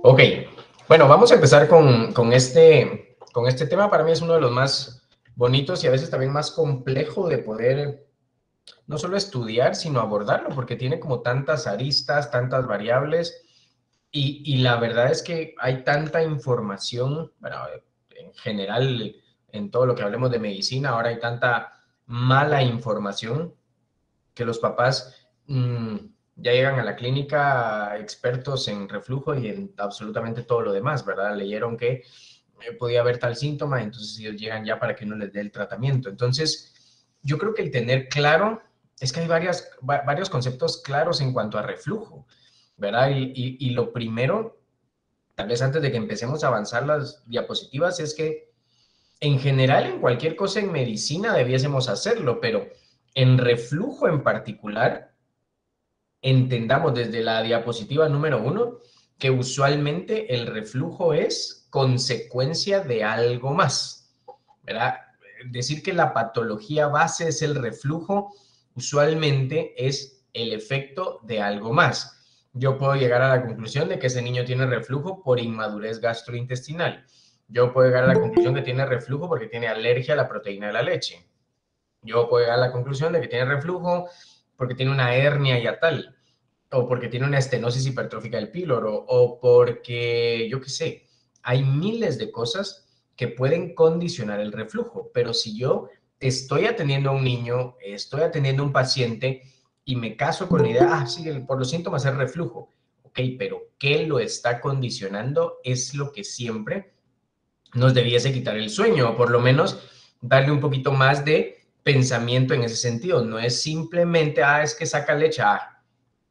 Ok, bueno, vamos a empezar con este tema. Para mí es uno de los más bonitos y a veces también más complejo de poder no solo estudiar, sino abordarlo, porque tiene como tantas aristas, tantas variables, y la verdad es que hay tanta información, bueno, en general, en todo lo que hablemos de medicina, ahora hay tanta mala información que los papás ya llegan a la clínica expertos en reflujo y en absolutamente todo lo demás, ¿verdad? Leyeron que podía haber tal síntoma, entonces ellos llegan ya para que uno les dé el tratamiento. Entonces, yo creo que el tener claro es que hay varios conceptos claros en cuanto a reflujo, ¿verdad? Y lo primero, tal vez antes de que empecemos a avanzar las diapositivas, es que en general en cualquier cosa en medicina debiésemos hacerlo, pero en reflujo en particular, entendamos desde la diapositiva número 1 que usualmente el reflujo es consecuencia de algo más, ¿verdad? Decir que la patología base es el reflujo usualmente es el efecto de algo más. Yo puedo llegar a la conclusión de que ese niño tiene reflujo por inmadurez gastrointestinal. Yo puedo llegar a la conclusión que tiene reflujo porque tiene alergia a la proteína de la leche. Yo puedo llegar a la conclusión de que tiene reflujo porque tiene una hernia yatal, o porque tiene una estenosis hipertrófica del píloro, o porque, yo qué sé, hay miles de cosas que pueden condicionar el reflujo, pero si yo estoy atendiendo a un niño, estoy atendiendo a un paciente y me caso con la idea, sí, por los síntomas es reflujo, ok, pero ¿qué lo está condicionando? Es lo que siempre nos debiese quitar el sueño, o por lo menos darle un poquito más de pensamiento en ese sentido. No es simplemente, es que saca leche,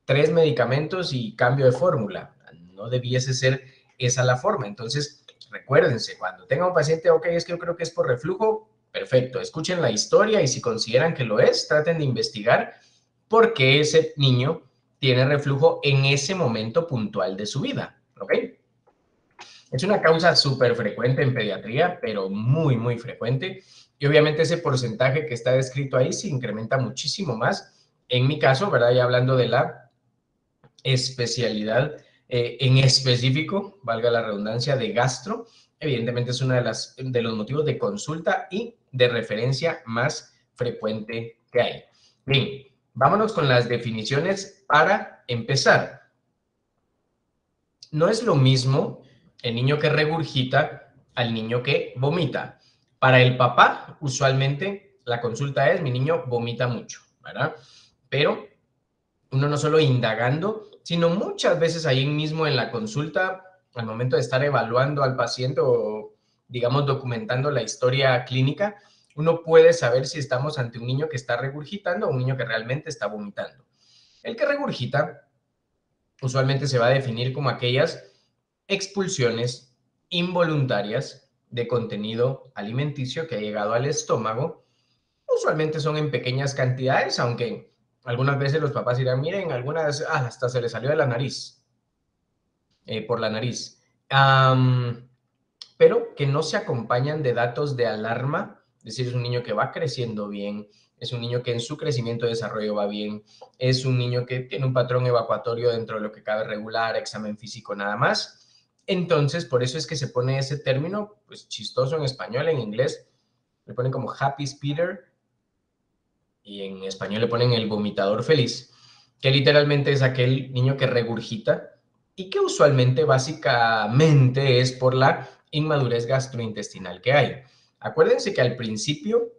3 medicamentos y cambio de fórmula. No debiese ser esa la forma. Entonces, recuérdense, cuando tenga un paciente, ok, es que yo creo que es por reflujo, perfecto, escuchen la historia y si consideran que lo es, traten de investigar por qué ese niño tiene reflujo en ese momento puntual de su vida, ¿ok? Es una causa súper frecuente en pediatría, pero muy, muy frecuente. Y obviamente ese porcentaje que está descrito ahí se incrementa muchísimo más. En mi caso, ¿verdad? Ya hablando de la especialidad en específico, valga la redundancia, de gastro, evidentemente es uno de los motivos de consulta y de referencia más frecuente que hay. Bien, vámonos con las definiciones para empezar. No es lo mismo el niño que regurgita al niño que vomita. Para el papá, usualmente la consulta es, mi niño vomita mucho, ¿verdad? Pero uno no solo indagando, sino muchas veces ahí mismo en la consulta, al momento de estar evaluando al paciente o, digamos, documentando la historia clínica, uno puede saber si estamos ante un niño que está regurgitando o un niño que realmente está vomitando. El que regurgita usualmente se va a definir como aquellas expulsiones involuntarias de contenido alimenticio que ha llegado al estómago. Usualmente son en pequeñas cantidades, aunque algunas veces los papás dirán, miren, algunas hasta se le salió de la nariz, por la nariz. Pero que no se acompañan de datos de alarma, es decir, es un niño que va creciendo bien, es un niño que en su crecimiento y desarrollo va bien, es un niño que tiene un patrón evacuatorio dentro de lo que cabe regular, examen físico nada más. Entonces, por eso es que se pone ese término, pues chistoso en español, en inglés le ponen como happy speeder y en español le ponen el vomitador feliz, que literalmente es aquel niño que regurgita y que usualmente básicamente es por la inmadurez gastrointestinal que hay. Acuérdense que al principio,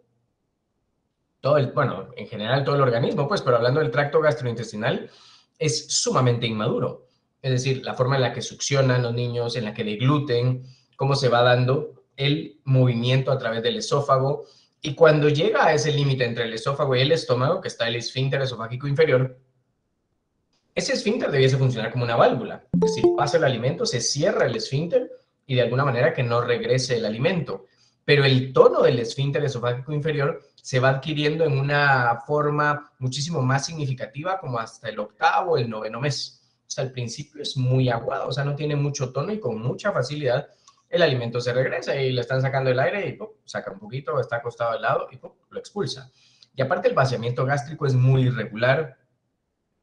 bueno, en general todo el organismo, pues, pero hablando del tracto gastrointestinal, es sumamente inmaduro. Es decir, la forma en la que succionan los niños, en la que degluten, cómo se va dando el movimiento a través del esófago. Y cuando llega a ese límite entre el esófago y el estómago, que está el esfínter esofágico inferior, ese esfínter debiese funcionar como una válvula. Es decir, pasa el alimento, se cierra el esfínter y de alguna manera que no regrese el alimento. Pero el tono del esfínter esofágico inferior se va adquiriendo en una forma muchísimo más significativa, como hasta el octavo, el noveno mes. O sea, al principio es muy aguado, o sea, no tiene mucho tono y con mucha facilidad el alimento se regresa y le están sacando el aire y ¡pum!, saca un poquito, está acostado al lado y ¡pum!, lo expulsa. Y aparte el vaciamiento gástrico es muy irregular,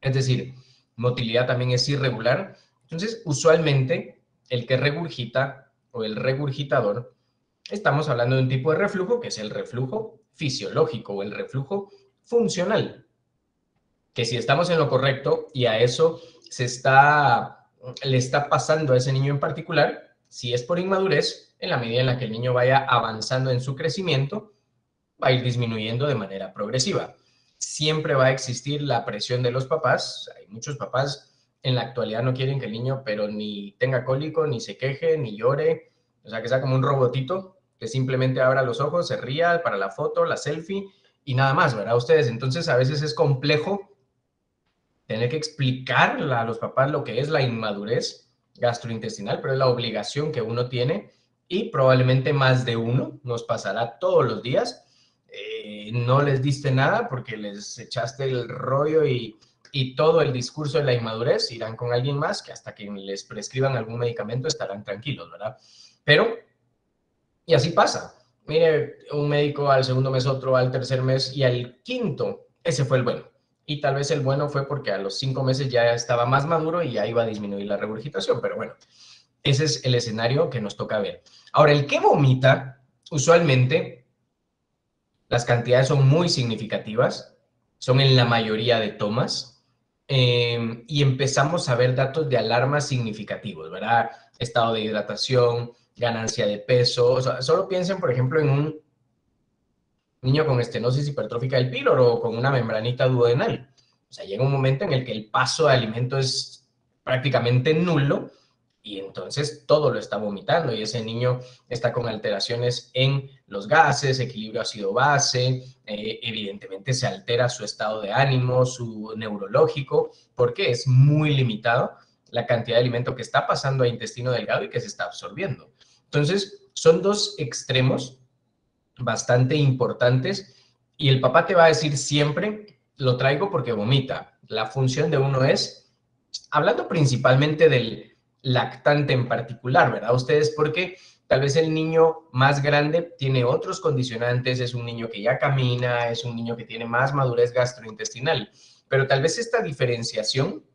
es decir, motilidad también es irregular. Entonces, usualmente el que regurgita o el regurgitador, estamos hablando de un tipo de reflujo que es el reflujo fisiológico o el reflujo funcional, que si estamos en lo correcto y a eso le está pasando a ese niño en particular, si es por inmadurez, en la medida en la que el niño vaya avanzando en su crecimiento, va a ir disminuyendo de manera progresiva. Siempre va a existir la presión de los papás. Hay muchos papás en la actualidad no quieren que el niño, pero ni tenga cólico, ni se queje, ni llore. O sea, que sea como un robotito que simplemente abra los ojos, se ría para la foto, la selfie y nada más, ¿verdad? Ustedes, entonces a veces es complejo tener que explicarle a los papás lo que es la inmadurez gastrointestinal, pero es la obligación que uno tiene y probablemente más de uno nos pasará todos los días. No les diste nada porque les echaste el rollo y todo el discurso de la inmadurez, irán con alguien más que hasta que les prescriban algún medicamento estarán tranquilos, ¿verdad? Pero, y así pasa. Mire, un médico al segundo mes, otro al tercer mes y al quinto, ese fue el bueno. Y tal vez el bueno fue porque a los 5 meses ya estaba más maduro y ya iba a disminuir la regurgitación, pero bueno, ese es el escenario que nos toca ver. Ahora, el que vomita, usualmente las cantidades son muy significativas, son en la mayoría de tomas, y empezamos a ver datos de alarma significativos, ¿verdad? Estado de hidratación, ganancia de peso, o sea, solo piensen, por ejemplo, en un niño con estenosis hipertrófica del píloro o con una membranita duodenal. O sea, llega un momento en el que el paso de alimento es prácticamente nulo y entonces todo lo está vomitando y ese niño está con alteraciones en los gases, equilibrio ácido-base, evidentemente se altera su estado de ánimo, su neurológico, porque es muy limitado la cantidad de alimento que está pasando a intestino delgado y que se está absorbiendo. Entonces, son dos extremos bastante importantes y el papá te va a decir siempre, lo traigo porque vomita. La función de uno es, hablando principalmente del lactante en particular, ¿verdad? Ustedes porque tal vez el niño más grande tiene otros condicionantes, es un niño que ya camina, es un niño que tiene más madurez gastrointestinal, pero tal vez esta diferenciación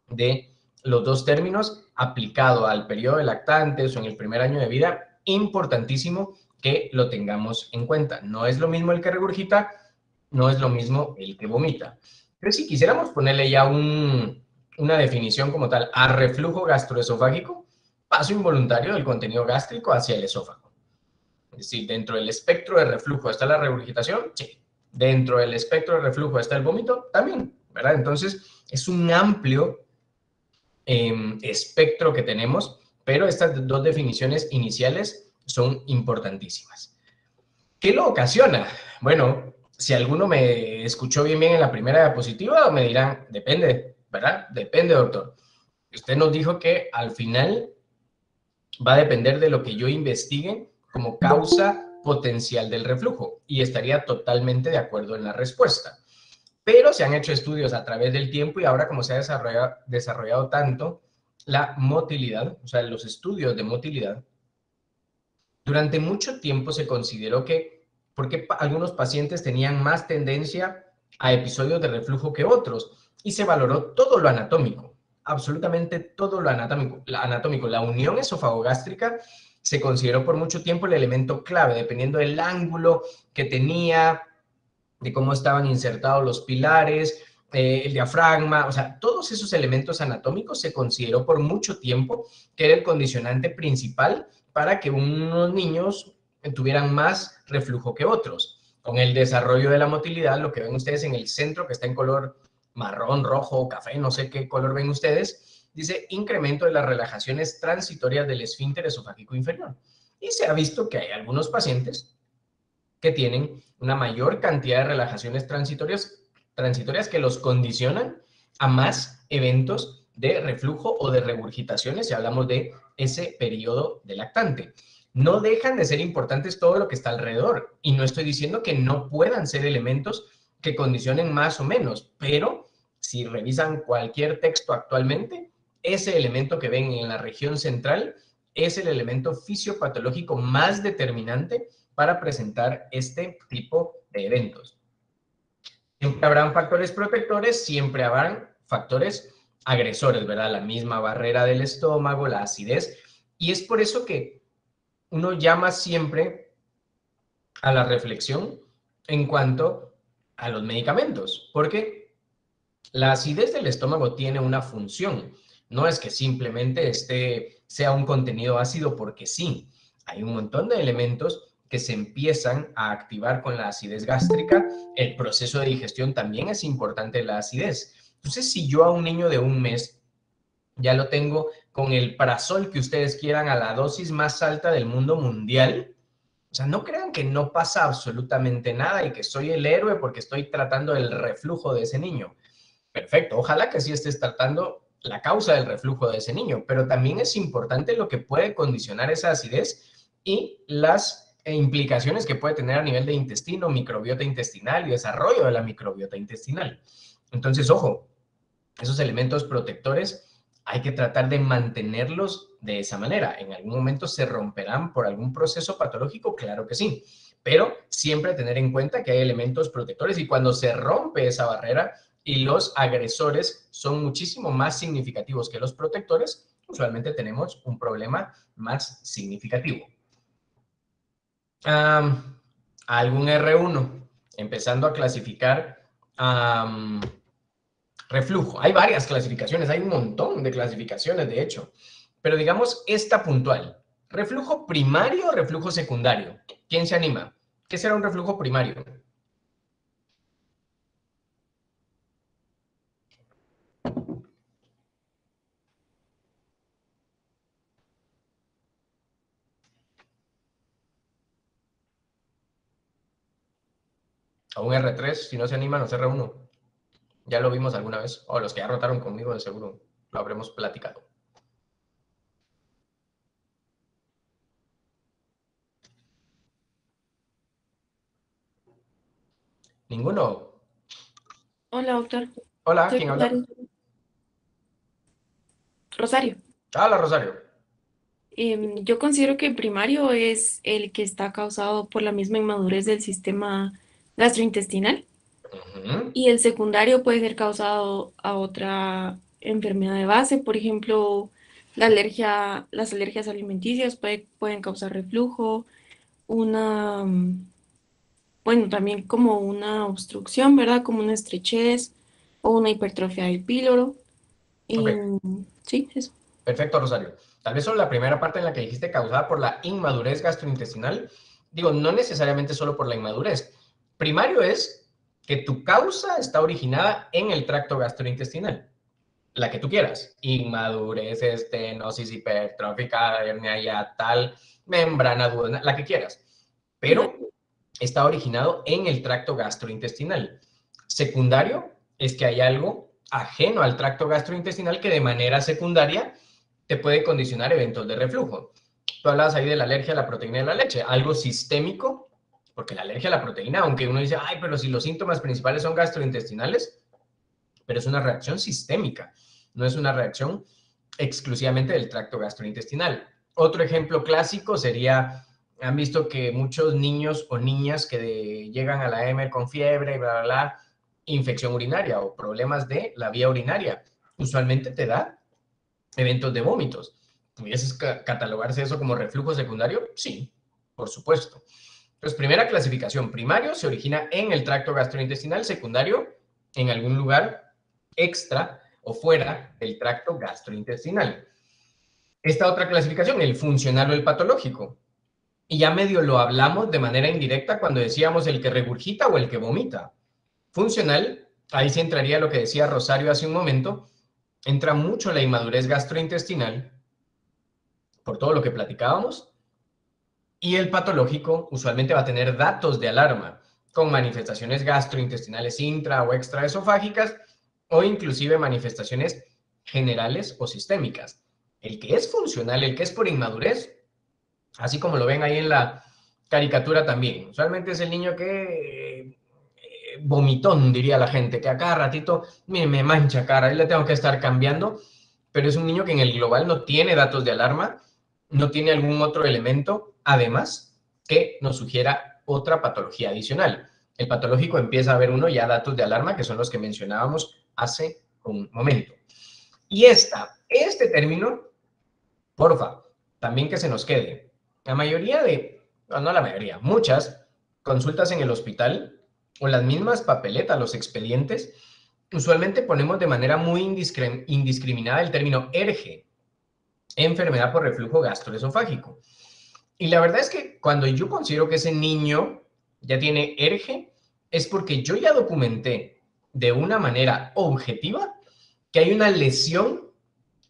de los dos términos aplicado al periodo de lactantes o en el primer año de vida, importantísimo que lo tengamos en cuenta. No es lo mismo el que regurgita, no es lo mismo el que vomita. Pero si quisiéramos ponerle ya una definición como tal a reflujo gastroesofágico, paso involuntario del contenido gástrico hacia el esófago. Es decir, dentro del espectro de reflujo está la regurgitación, sí. Dentro del espectro de reflujo está el vómito, también, ¿verdad? Entonces, es un amplio espectro que tenemos, pero estas dos definiciones iniciales son importantísimas. ¿Qué lo ocasiona? Bueno, si alguno me escuchó bien en la primera diapositiva, me dirán, depende, ¿verdad? Depende, doctor. Usted nos dijo que al final va a depender de lo que yo investigue como causa potencial del reflujo y estaría totalmente de acuerdo en la respuesta. Pero se han hecho estudios a través del tiempo y ahora como se ha desarrollado tanto la motilidad, o sea, los estudios de motilidad, durante mucho tiempo se consideró que, porque algunos pacientes tenían más tendencia a episodios de reflujo que otros, y se valoró todo lo anatómico, absolutamente todo lo anatómico. La unión esofagogástrica se consideró por mucho tiempo el elemento clave, dependiendo del ángulo que tenía, de cómo estaban insertados los pilares, el diafragma, o sea, todos esos elementos anatómicos se consideró por mucho tiempo que era el condicionante principal para que unos niños tuvieran más reflujo que otros. Con el desarrollo de la motilidad, lo que ven ustedes en el centro, que está en color marrón, rojo, café, no sé qué color ven ustedes, dice incremento de las relajaciones transitorias del esfínter esofágico inferior. Y se ha visto que hay algunos pacientes que tienen una mayor cantidad de relajaciones transitorias que los condicionan a más eventos de reflujo o de regurgitaciones si hablamos de ese periodo de lactante. No dejan de ser importantes todo lo que está alrededor y no estoy diciendo que no puedan ser elementos que condicionen más o menos, pero si revisan cualquier texto actualmente, ese elemento que ven en la región central es el elemento fisiopatológico más determinante para presentar este tipo de eventos. Siempre habrán factores protectores, siempre habrán factores agresores, ¿verdad? La misma barrera del estómago, la acidez, Y es por eso que uno llama siempre a la reflexión en cuanto a los medicamentos, porque la acidez del estómago tiene una función. No es que simplemente sea un contenido ácido porque sí. Hay un montón de elementos que se empiezan a activar con la acidez gástrica. El proceso de digestión también es importante la acidez. Entonces, si yo a un niño de 1 mes ya lo tengo con el Prazol que ustedes quieran a la dosis más alta del mundo mundial, o sea, no crean que no pasa absolutamente nada y que soy el héroe porque estoy tratando el reflujo de ese niño. Perfecto, ojalá que sí estés tratando la causa del reflujo de ese niño, pero también es importante lo que puede condicionar esa acidez y las implicaciones que puede tener a nivel de intestino, microbiota intestinal y desarrollo de la microbiota intestinal. Entonces, ojo, esos elementos protectores hay que tratar de mantenerlos de esa manera. ¿En algún momento se romperán por algún proceso patológico? Claro que sí, pero siempre tener en cuenta que hay elementos protectores y cuando se rompe esa barrera y los agresores son muchísimo más significativos que los protectores, usualmente tenemos un problema más significativo. Algún R1, empezando a clasificar reflujo. Hay varias clasificaciones, hay un montón de clasificaciones, de hecho. Pero digamos esta puntual. ¿Reflujo primario o reflujo secundario? ¿Quién se anima? ¿Qué será un reflujo primario? O un R3, si no se animan, los R1. Ya lo vimos alguna vez. O los que ya rotaron conmigo, de seguro lo habremos platicado. ¿Ninguno? Hola, doctor. Hola, Soy ¿quién habla? Rosario. Rosario. Hola, Rosario. Yo considero que el primario es el que está causado por la misma inmadurez del sistema gastrointestinal Ujú. y el secundario puede ser causado a otra enfermedad de base, por ejemplo, las alergias alimenticias pueden causar reflujo, una, bueno, también como una obstrucción, ¿verdad? Como una estrechez o una hipertrofia del píloro. Ok, Y sí, eso. perfecto, Rosario. Tal vez solo la primera parte en la que dijiste causada por la inmadurez gastrointestinal. Digo, no necesariamente solo por la inmadurez. Primario es que tu causa está originada en el tracto gastrointestinal, la que tú quieras. Inmadurez, estenosis hipertrófica, hernia hiatal, membrana duodenal, la que quieras. Ujú. Pero está originado en el tracto gastrointestinal. Secundario es que hay algo ajeno al tracto gastrointestinal que de manera secundaria te puede condicionar eventos de reflujo. Tú hablabas ahí de la alergia a la proteína de la leche, algo sistémico, porque la alergia a la proteína, aunque uno dice, ay, pero si los síntomas principales son gastrointestinales, pero es una reacción sistémica, no es una reacción exclusivamente del tracto gastrointestinal. Otro ejemplo clásico sería, han visto que muchos niños o niñas que llegan a la EMER con fiebre, bla, bla, bla, infección urinaria o problemas de la vía urinaria, usualmente te da eventos de vómitos. ¿Pudieses catalogarse eso como reflujo secundario? Sí, por supuesto. Entonces, primera clasificación, primario se origina en el tracto gastrointestinal, secundario en algún lugar extra o fuera del tracto gastrointestinal. Esta otra clasificación, el funcional o el patológico. Y ya medio lo hablamos de manera indirecta cuando decíamos el que regurgita o el que vomita. Funcional, ahí se entraría lo que decía Rosario hace un momento, entra mucho la inmadurez gastrointestinal por todo lo que platicábamos, y el patológico usualmente va a tener datos de alarma con manifestaciones gastrointestinales intra o extraesofágicas o inclusive manifestaciones generales o sistémicas. El que es funcional, el que es por inmadurez, así como lo ven ahí en la caricatura también. Usualmente es el niño que vomitón, diría la gente, que a cada ratito me mancha cara, y le tengo que estar cambiando, pero es un niño que en el global no tiene datos de alarma, no tiene algún otro elemento, además, que nos sugiera otra patología adicional. El patológico empieza a ver uno ya datos de alarma, que son los que mencionábamos hace un momento. Y este término, porfa, también que se nos quede. La mayoría no la mayoría, muchas consultas en el hospital o las mismas papeletas, los expedientes, usualmente ponemos de manera muy indiscriminada el término ERGE, enfermedad por reflujo gastroesofágico. Y la verdad es que cuando yo considero que ese niño ya tiene ERGE, es porque yo ya documenté de una manera objetiva que hay una lesión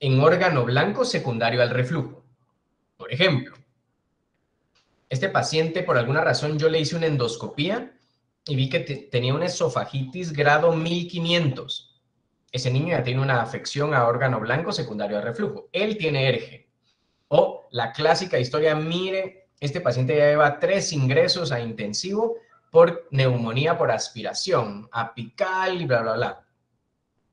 en órgano blanco secundario al reflujo. Por ejemplo, este paciente, por alguna razón, yo le hice una endoscopía y vi que tenía una esofagitis grado 1500. Ese niño ya tiene una afección a órgano blanco secundario al reflujo. Él tiene ERGE. O la clásica historia, mire, este paciente ya lleva 3 ingresos a intensivo por neumonía por aspiración, apical y bla, bla, bla.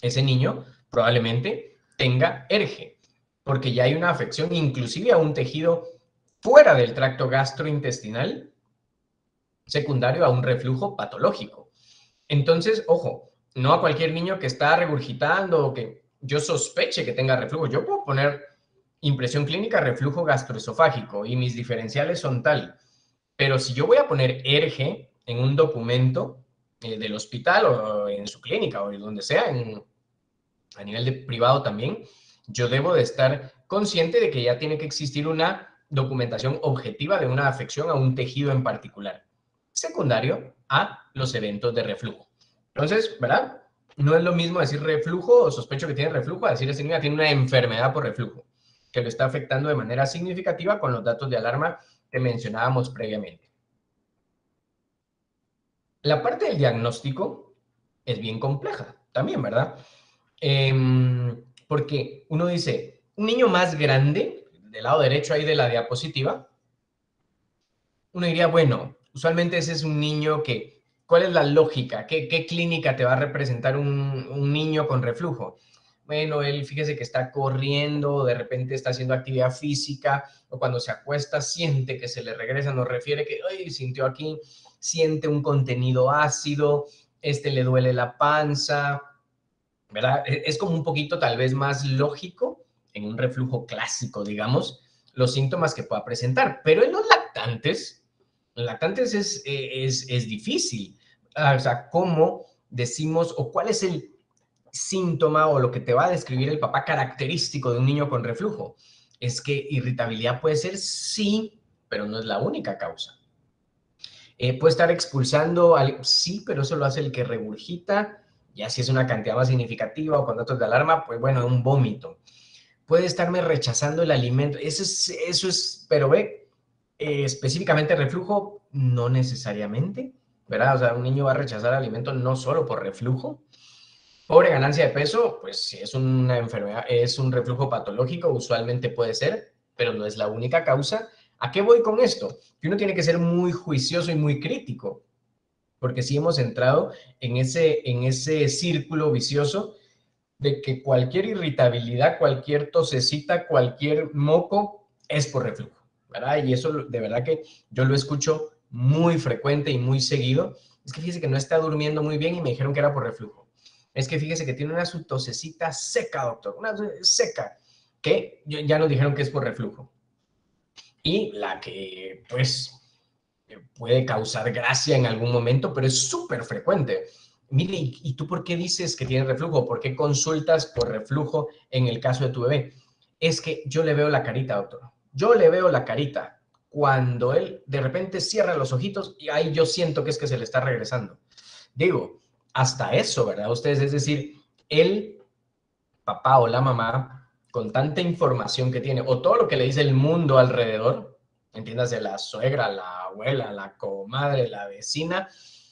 Ese niño probablemente tenga ERGE, porque ya hay una afección inclusive a un tejido fuera del tracto gastrointestinal secundario a un reflujo patológico. Entonces, ojo, no a cualquier niño que está regurgitando o que yo sospeche que tenga reflujo. Yo puedo poner impresión clínica reflujo gastroesofágico y mis diferenciales son tal. Pero si yo voy a poner ERGE en un documento del hospital o en su clínica o donde sea, a nivel de privado también, yo debo de estar consciente de que ya tiene que existir una documentación objetiva de una afección a un tejido en particular, secundario a los eventos de reflujo. Entonces, ¿verdad? No es lo mismo decir reflujo o sospecho que tiene reflujo a decir ese niño tiene una enfermedad por reflujo que lo está afectando de manera significativa con los datos de alarma que mencionábamos previamente. La parte del diagnóstico es bien compleja también, ¿verdad? Porque uno dice, un niño más grande, del lado derecho ahí de la diapositiva, uno diría, bueno, usualmente ese es un niño que, ¿cuál es la lógica? ¿Qué clínica te va a representar un niño con reflujo? Bueno, él fíjese que está corriendo, de repente está haciendo actividad física, o cuando se acuesta siente que se le regresa, nos refiere que, ay, sintió aquí, siente un contenido ácido, le duele la panza, ¿verdad? Es como un poquito tal vez más lógico en un reflujo clásico, digamos, los síntomas que pueda presentar, pero en los lactantes es difícil. O sea, ¿cómo decimos o cuál es el síntoma o lo que te va a describir el papá característico de un niño con reflujo? Es que irritabilidad puede ser sí, pero no es la única causa. Puede estar expulsando, sí, pero eso lo hace el que regurgita, ya si es una cantidad más significativa o con datos de alarma, pues bueno, un vómito. Puede estarme rechazando el alimento, eso es pero ve, específicamente reflujo, no necesariamente, ¿verdad? O sea, un niño va a rechazar alimento no solo por reflujo. Pobre ganancia de peso, pues si es una enfermedad, es un reflujo patológico, usualmente puede ser, pero no es la única causa. ¿A qué voy con esto? Que uno tiene que ser muy juicioso y muy crítico, porque sí hemos entrado en ese círculo vicioso de que cualquier irritabilidad, cualquier tosecita, cualquier moco es por reflujo, ¿verdad? Y eso de verdad que yo lo escucho muy frecuente y muy seguido. Es que fíjese que no está durmiendo muy bien y me dijeron que era por reflujo. Es que fíjese que tiene una su tosecita seca, doctor, una seca, que ya nos dijeron que es por reflujo. Y la que, pues, puede causar gracia en algún momento, pero es súper frecuente. Mire, ¿y tú por qué dices que tiene reflujo? ¿Por qué consultas por reflujo en el caso de tu bebé? Es que yo le veo la carita, doctor. Yo le veo la carita cuando él de repente cierra los ojitos y ahí yo siento que es que se le está regresando. Digo, hasta eso, ¿verdad? Ustedes, es decir, el papá o la mamá, con tanta información que tiene, o todo lo que le dice el mundo alrededor, entiéndase, la suegra, la abuela, la comadre, la vecina,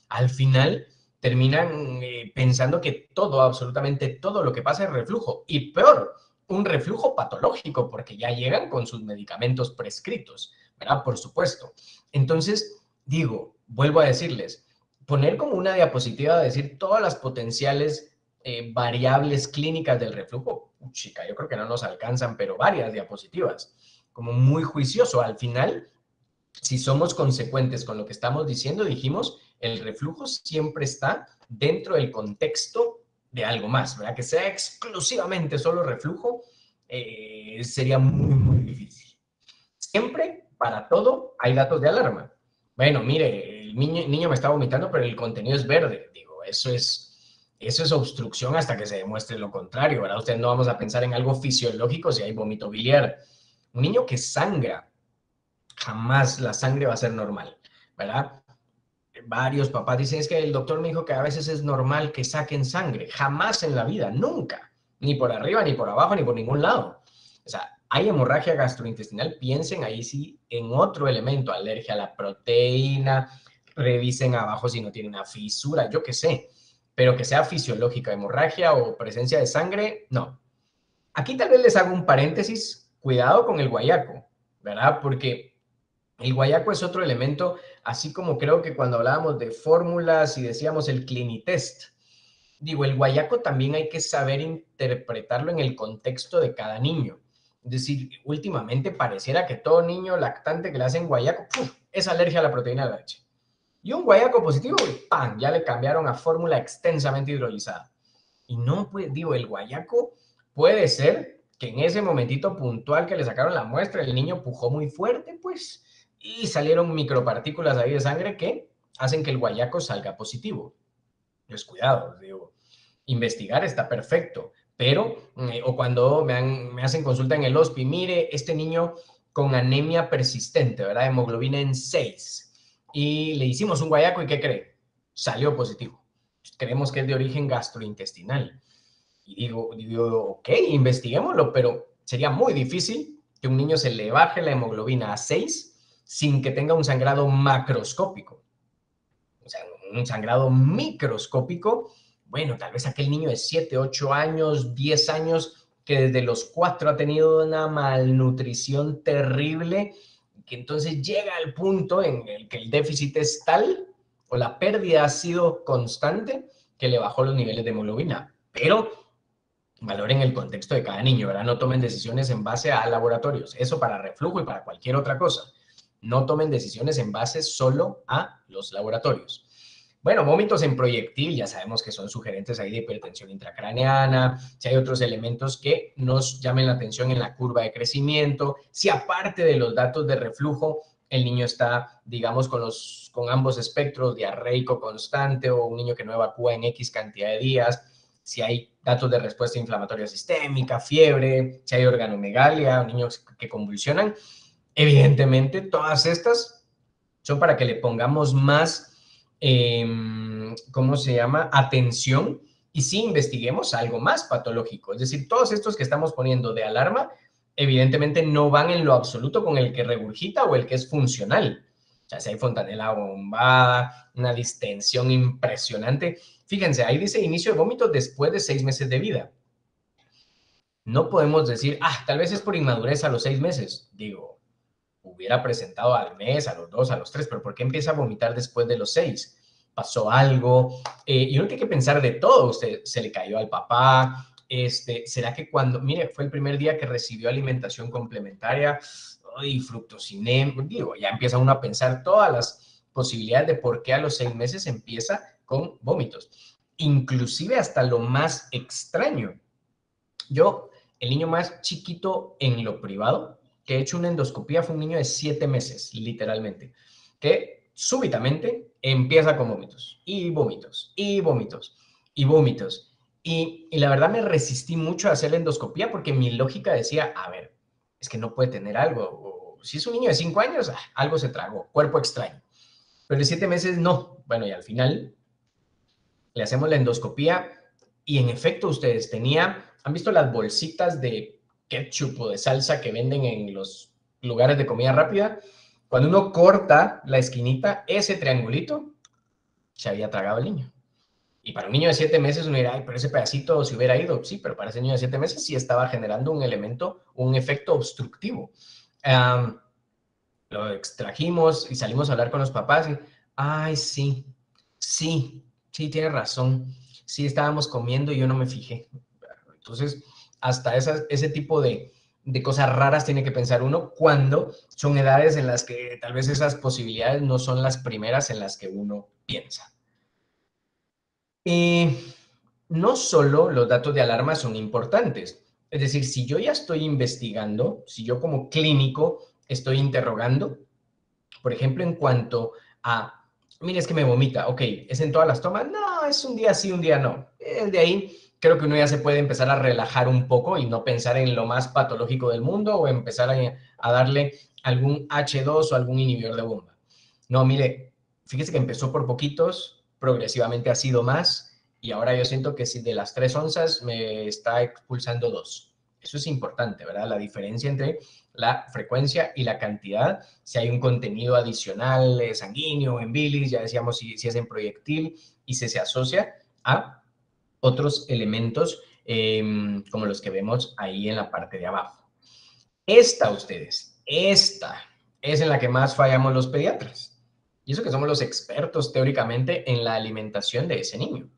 al final terminan pensando que todo, absolutamente todo lo que pasa es reflujo. Y peor, un reflujo patológico, porque ya llegan con sus medicamentos prescritos, ¿verdad? Por supuesto. Entonces, digo, vuelvo a decirles, poner como una diapositiva, decir todas las potenciales variables clínicas del reflujo, chica, yo creo que no nos alcanzan, pero varias diapositivas, como muy juicioso. Al final, si somos consecuentes con lo que estamos diciendo, dijimos, el reflujo siempre está dentro del contexto de algo más, ¿verdad? Que sea exclusivamente solo reflujo, sería muy, muy difícil. Siempre, para todo, hay datos de alarma. Bueno, mire, el niño me está vomitando, pero el contenido es verde. Digo, eso es obstrucción hasta que se demuestre lo contrario, ¿verdad? Ustedes no vamos a pensar en algo fisiológico si hay vómito biliar. Un niño que sangra, jamás la sangre va a ser normal, ¿verdad? Varios papás dicen, es que el doctor me dijo que a veces es normal que saquen sangre. Jamás en la vida, nunca. Ni por arriba, ni por abajo, ni por ningún lado. O sea, hay hemorragia gastrointestinal, piensen ahí sí en otro elemento, alergia a la proteína, revisen abajo si no tiene una fisura, yo qué sé, pero que sea fisiológica, hemorragia o presencia de sangre, no. Aquí tal vez les hago un paréntesis, cuidado con el guayaco, ¿verdad? Porque el guayaco es otro elemento, así como creo que cuando hablábamos de fórmulas y decíamos el Clinitest, digo, el guayaco también hay que saber interpretarlo en el contexto de cada niño. Es decir, últimamente pareciera que todo niño lactante que le hacen guayaco, ¡puf!, es alergia a la proteína de la leche. Y un guayaco positivo, ¡pam!, ya le cambiaron a fórmula extensamente hidrolizada. Y no, pues, digo, el guayaco puede ser que en ese momentito puntual que le sacaron la muestra, el niño pujó muy fuerte, pues, y salieron micropartículas ahí de sangre que hacen que el guayaco salga positivo. Pues cuidado, digo, investigar está perfecto, pero, o cuando me hacen consulta en el hospi, mire, este niño con anemia persistente, ¿verdad? Hemoglobina en 6, y le hicimos un guayaco, ¿y qué cree? Salió positivo. Creemos que es de origen gastrointestinal. Y digo, ok, investiguémoslo, pero sería muy difícil que un niño se le baje la hemoglobina a 6 sin que tenga un sangrado macroscópico. O sea, un sangrado microscópico, bueno, tal vez aquel niño de 7, 8 años, 10 años, que desde los 4 ha tenido una malnutrición terrible, que entonces llega al punto en el que el déficit es tal o la pérdida ha sido constante que le bajó los niveles de hemoglobina. Pero valoren el contexto de cada niño, ¿verdad? No tomen decisiones en base a laboratorios. Eso para reflujo y para cualquier otra cosa. No tomen decisiones en base solo a los laboratorios. Bueno, vómitos en proyectil, ya sabemos que son sugerentes ahí de hipertensión intracraneana, si hay otros elementos que nos llamen la atención en la curva de crecimiento, si aparte de los datos de reflujo, el niño está, digamos, con ambos espectros, diarreico constante o un niño que no evacúa en X cantidad de días, si hay datos de respuesta inflamatoria sistémica, fiebre, si hay organomegalia, niños que convulsionan, evidentemente todas estas son para que le pongamos más, ¿cómo se llama?, atención y sí investiguemos algo más patológico. Es decir, todos estos que estamos poniendo de alarma, evidentemente no van en lo absoluto con el que regurgita o el que es funcional. O sea, si hay fontanela bombada, una distensión impresionante. Fíjense, ahí dice inicio de vómitos después de 6 meses de vida. No podemos decir, tal vez es por inmadurez a los 6 meses. Digo, hubiera presentado al mes, a los 2, a los 3, pero ¿por qué empieza a vomitar después de los 6? ¿Pasó algo? Y uno tiene que pensar de todo. Usted se le cayó al papá. ¿Será que cuando, mire, fue el primer día que recibió alimentación complementaria y fructociné? Digo, ya empieza uno a pensar todas las posibilidades de por qué a los 6 meses empieza con vómitos. Inclusive hasta lo más extraño. Yo, el niño más chiquito en lo privado que he hecho una endoscopía fue un niño de 7 meses, literalmente, que súbitamente empieza con vómitos, y vómitos, y vómitos, y vómitos. Y la verdad me resistí mucho a hacer la endoscopía porque mi lógica decía, a ver, es que no puede tener algo. O si es un niño de 5 años, algo se tragó, cuerpo extraño. Pero de 7 meses no. Bueno, y al final le hacemos la endoscopía y en efecto ustedes ¿han visto las bolsitas de ketchup o de salsa que venden en los lugares de comida rápida? Cuando uno corta la esquinita, ese triangulito se había tragado el niño. Y para un niño de 7 meses uno dirá, ay, pero ese pedacito se hubiera ido. Sí, pero para ese niño de 7 meses sí estaba generando un elemento, un efecto obstructivo. Lo extrajimos y salimos a hablar con los papás y, ay, sí, sí, sí, tiene razón. Sí, estábamos comiendo y yo no me fijé. Entonces, hasta ese tipo de cosas raras tiene que pensar uno cuando son edades en las que tal vez esas posibilidades no son las primeras en las que uno piensa. Y no solo los datos de alarma son importantes. Es decir, si yo ya estoy investigando, si yo como clínico estoy interrogando, por ejemplo, en cuanto a, mire, es que me vomita, ok, ¿es en todas las tomas? No, es un día sí, un día no. De ahí creo que uno ya se puede empezar a relajar un poco y no pensar en lo más patológico del mundo o empezar a darle algún H2 o algún inhibidor de bomba. No, mire, fíjese que empezó por poquitos, progresivamente ha sido más y ahora yo siento que si de las 3 onzas me está expulsando 2. Eso es importante, ¿verdad? La diferencia entre la frecuencia y la cantidad, si hay un contenido adicional sanguíneo, en bilis, ya decíamos si es en proyectil y se asocia a otros elementos como los que vemos ahí en la parte de abajo. Esta es en la que más fallamos los pediatras. Y eso que somos los expertos teóricamente en la alimentación de ese niño.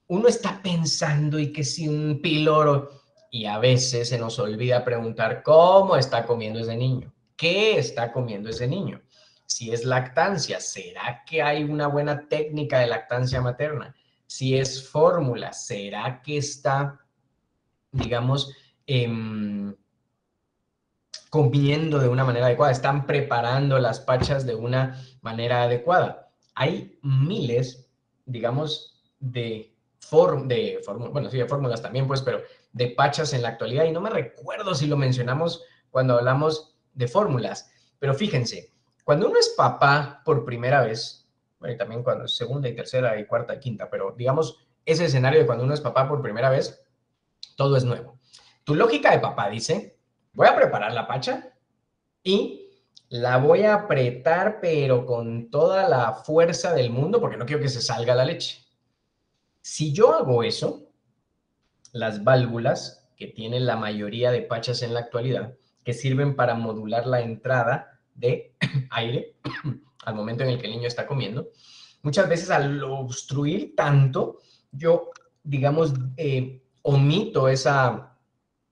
Uno está pensando y que si un píloro, y a veces se nos olvida preguntar cómo está comiendo ese niño, qué está comiendo ese niño. Si es lactancia, ¿será que hay una buena técnica de lactancia materna? Si es fórmula, ¿será que está, digamos, comiendo de una manera adecuada? ¿Están preparando las pachas de una manera adecuada? Hay miles, digamos, de fórmulas también, pues, pero de pachas en la actualidad, y no me recuerdo si lo mencionamos cuando hablamos de fórmulas, pero fíjense, cuando uno es papá por primera vez, bueno, y también cuando es segunda y tercera y cuarta y quinta, pero digamos, ese escenario de cuando uno es papá por primera vez, todo es nuevo. Tu lógica de papá dice, voy a preparar la pacha y la voy a apretar, pero con toda la fuerza del mundo, porque no quiero que se salga la leche. Si yo hago eso, las válvulas que tienen la mayoría de pachas en la actualidad, que sirven para modular la entrada de aire al momento en el que el niño está comiendo, muchas veces al obstruir tanto, yo, digamos, omito esa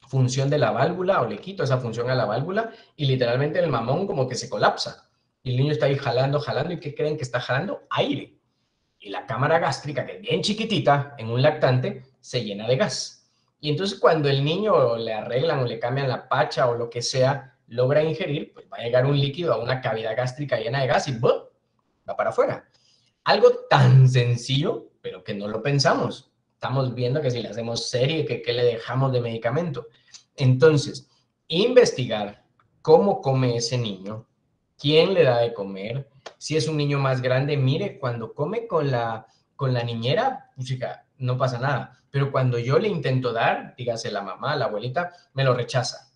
función de la válvula o le quito esa función a la válvula y literalmente el mamón como que se colapsa. Y el niño está ahí jalando, jalando, ¿y qué creen que está jalando? Aire. Y la cámara gástrica, que es bien chiquitita en un lactante, se llena de gas. Y entonces cuando el niño le arreglan o le cambian la pacha o lo que sea, logra ingerir, pues va a llegar un líquido a una cavidad gástrica llena de gas y ¡bum!, va para afuera. Algo tan sencillo, pero que no lo pensamos. Estamos viendo que si le hacemos serie, que le dejamos de medicamento. Entonces, investigar cómo come ese niño, quién le da de comer, si es un niño más grande, mire, cuando come con la niñera, chica, no pasa nada. Pero cuando yo le intento dar, dígase la mamá, la abuelita, me lo rechaza.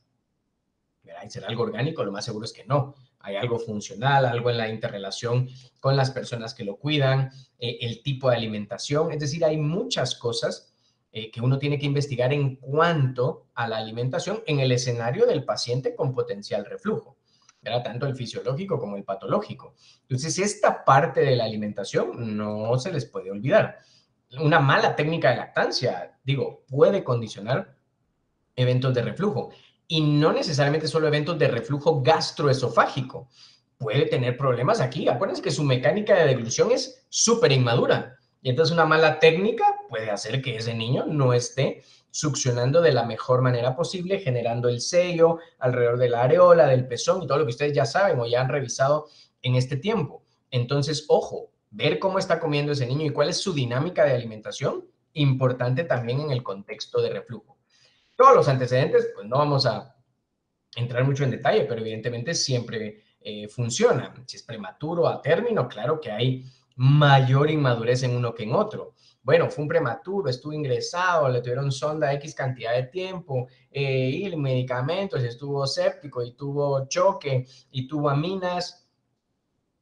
¿Será algo orgánico? Lo más seguro es que no. Hay algo funcional, algo en la interrelación con las personas que lo cuidan, el tipo de alimentación. Es decir, hay muchas cosas que uno tiene que investigar en cuanto a la alimentación en el escenario del paciente con potencial reflujo, ¿verdad? Tanto el fisiológico como el patológico. Entonces, esta parte de la alimentación no se les puede olvidar. Una mala técnica de lactancia, digo, puede condicionar eventos de reflujo. Y no necesariamente solo eventos de reflujo gastroesofágico. Puede tener problemas aquí. Acuérdense que su mecánica de deglución es súper inmadura. Y entonces una mala técnica puede hacer que ese niño no esté succionando de la mejor manera posible, generando el sello alrededor de la areola, del pezón y todo lo que ustedes ya saben o ya han revisado en este tiempo. Entonces, ojo, ver cómo está comiendo ese niño y cuál es su dinámica de alimentación, importante también en el contexto de reflujo. Todos los antecedentes, pues no vamos a entrar mucho en detalle, pero evidentemente siempre funciona. Si es prematuro a término, claro que hay mayor inmadurez en uno que en otro. Bueno, fue un prematuro, estuvo ingresado, le tuvieron sonda X cantidad de tiempo, y medicamentos, estuvo séptico y tuvo choque y tuvo aminas.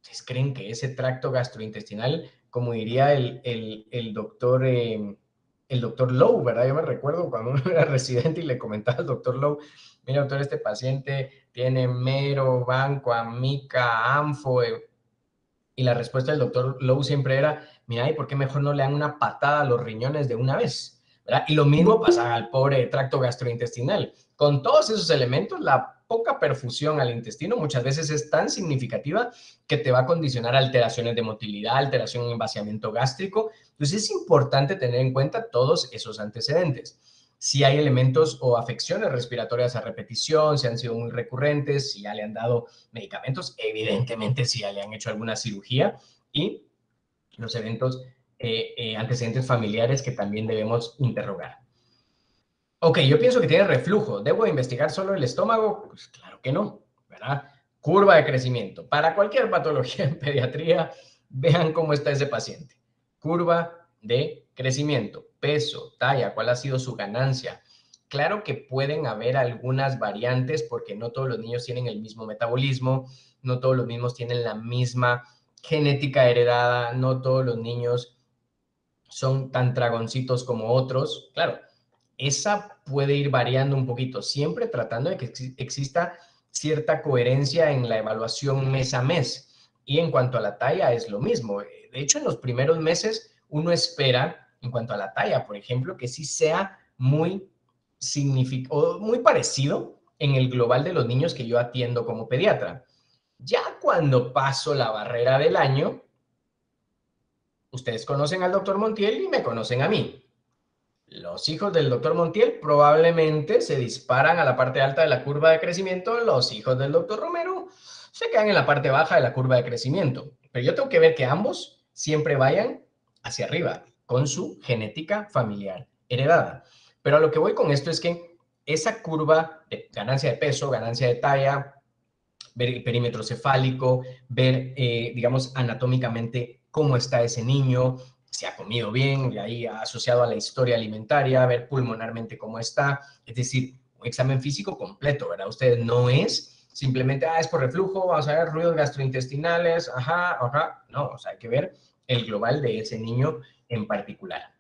¿Ustedes creen que ese tracto gastrointestinal, como diría el doctor... el doctor Lowe, ¿verdad? Yo me recuerdo cuando uno era residente y le comentaba al doctor Lowe, mira, doctor, este paciente tiene mero, banco, amica, anfo, y la respuesta del doctor Lowe siempre era, mira, ¿y por qué mejor no le dan una patada a los riñones de una vez? ¿Verdad? Y lo mismo pasa al pobre tracto gastrointestinal. Con todos esos elementos, la poca perfusión al intestino muchas veces es tan significativa que te va a condicionar alteraciones de motilidad, alteración en vaciamiento gástrico. Entonces es importante tener en cuenta todos esos antecedentes. si hay elementos o afecciones respiratorias a repetición, si han sido muy recurrentes, si ya le han dado medicamentos, evidentemente si ya le han hecho alguna cirugía, y los eventos, antecedentes familiares que también debemos interrogar. Ok, yo pienso que tiene reflujo. ¿Debo investigar solo el estómago? Pues claro que no, ¿verdad? Curva de crecimiento. Para cualquier patología en pediatría, vean cómo está ese paciente. Curva de crecimiento, peso, talla, cuál ha sido su ganancia. Claro que pueden haber algunas variantes porque no todos los niños tienen el mismo metabolismo, no todos los niños tienen la misma genética heredada, no todos los niños son tan dragoncitos como otros. Claro, esa puede ir variando un poquito, siempre tratando de que exista cierta coherencia en la evaluación mes a mes. Y en cuanto a la talla es lo mismo. De hecho, en los primeros meses uno espera, en cuanto a la talla, por ejemplo, que sí sea muy muy parecido en el global de los niños que yo atiendo como pediatra. Ya cuando paso la barrera del año, ustedes conocen al doctor Montiel y me conocen a mí. Los hijos del doctor Montiel probablemente se disparan a la parte alta de la curva de crecimiento. Los hijos del doctor Romero se quedan en la parte baja de la curva de crecimiento. Pero yo tengo que ver que ambos siempre vayan hacia arriba con su genética familiar heredada. Pero a lo que voy con esto es que esa curva de ganancia de peso, ganancia de talla, ver el perímetro cefálico, ver, digamos, anatómicamente cómo está ese niño, si ha comido bien, y ahí asociado a la historia alimentaria, ver pulmonarmente cómo está, es decir, un examen físico completo, ¿verdad? Ustedes no es simplemente, es por reflujo, vamos a ver ruidos gastrointestinales, ajá, no, o sea, hay que ver el global de ese niño en particular.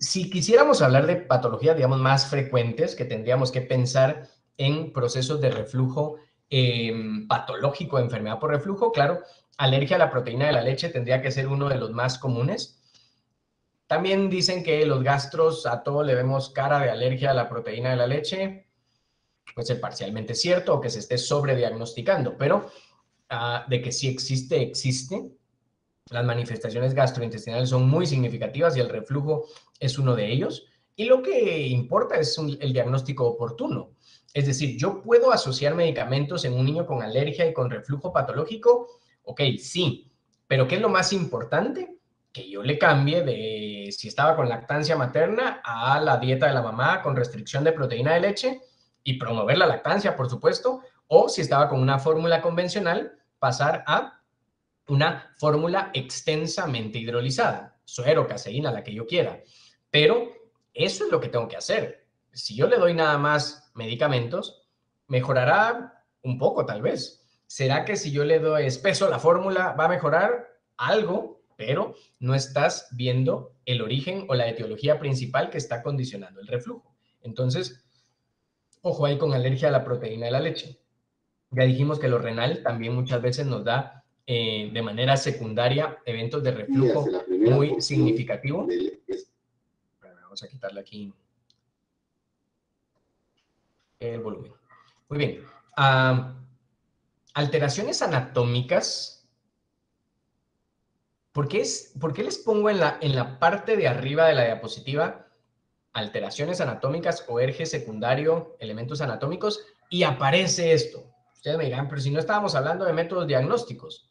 Si quisiéramos hablar de patologías, digamos, más frecuentes, que tendríamos que pensar en procesos de reflujo patológico, enfermedad por reflujo, claro, alergia a la proteína de la leche tendría que ser uno de los más comunes. También dicen que los gastros, a todos le vemos cara de alergia a la proteína de la leche. Puede ser parcialmente cierto o que se esté sobrediagnosticando, pero de que sí existe, existe. Las manifestaciones gastrointestinales son muy significativas y el reflujo es uno de ellos. Y lo que importa es el diagnóstico oportuno. Es decir, yo puedo asociar medicamentos en un niño con alergia y con reflujo patológico. Ok, sí, pero ¿qué es lo más importante? Que yo le cambie de si estaba con lactancia materna a la dieta de la mamá con restricción de proteína de leche y promover la lactancia, por supuesto, o si estaba con una fórmula convencional, pasar a una fórmula extensamente hidrolizada, suero, caseína, la que yo quiera. Pero eso es lo que tengo que hacer. Si yo le doy nada más medicamentos, mejorará un poco tal vez. ¿Será que si yo le doy espeso la fórmula va a mejorar algo? Pero no estás viendo el origen o la etiología principal que está condicionando el reflujo. Entonces, ojo ahí con alergia a la proteína de la leche. Ya dijimos que lo renal también muchas veces nos da de manera secundaria eventos de reflujo muy significativo. Vamos a quitarle aquí el volumen. Muy bien. Alteraciones anatómicas. ¿Por qué les pongo en la parte de arriba de la diapositiva alteraciones anatómicas o eje secundario, elementos anatómicos, y aparece esto? Ustedes me dirán, pero si no estábamos hablando de métodos diagnósticos.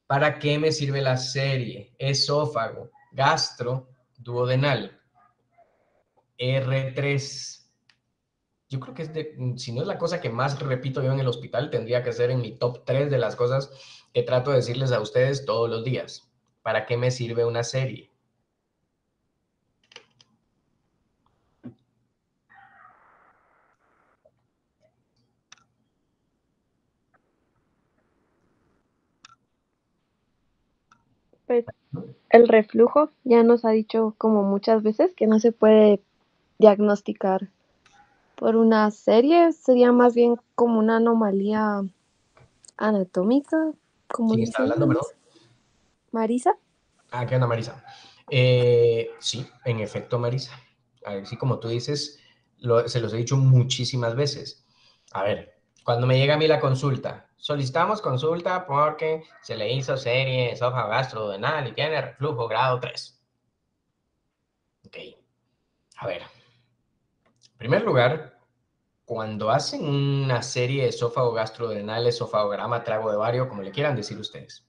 ¿Para qué me sirve la serie? Esófago, gastro, duodenal, R3. Yo creo que si no es la cosa que más repito yo en el hospital, tendría que ser en mi top 3 de las cosas que trato de decirles a ustedes todos los días. ¿Para qué me sirve una serie? Pues el reflujo ya nos ha dicho como muchas veces que no se puede diagnosticar por una serie, sería más bien como una anomalía anatómica, como ¿Quién está dicen hablando, perdón? Marisa. ¿Qué onda, Marisa? Sí, en efecto, Marisa. Así como tú dices, se los he dicho muchísimas veces. A ver, cuando me llega a mí la consulta, solicitamos consulta porque se le hizo serie esófago gastroduodenal y tiene reflujo grado 3. Ok. A ver, en primer lugar, cuando hacen una serie de esófago gastrodenal, esofagograma, trago de bario, como le quieran decir ustedes,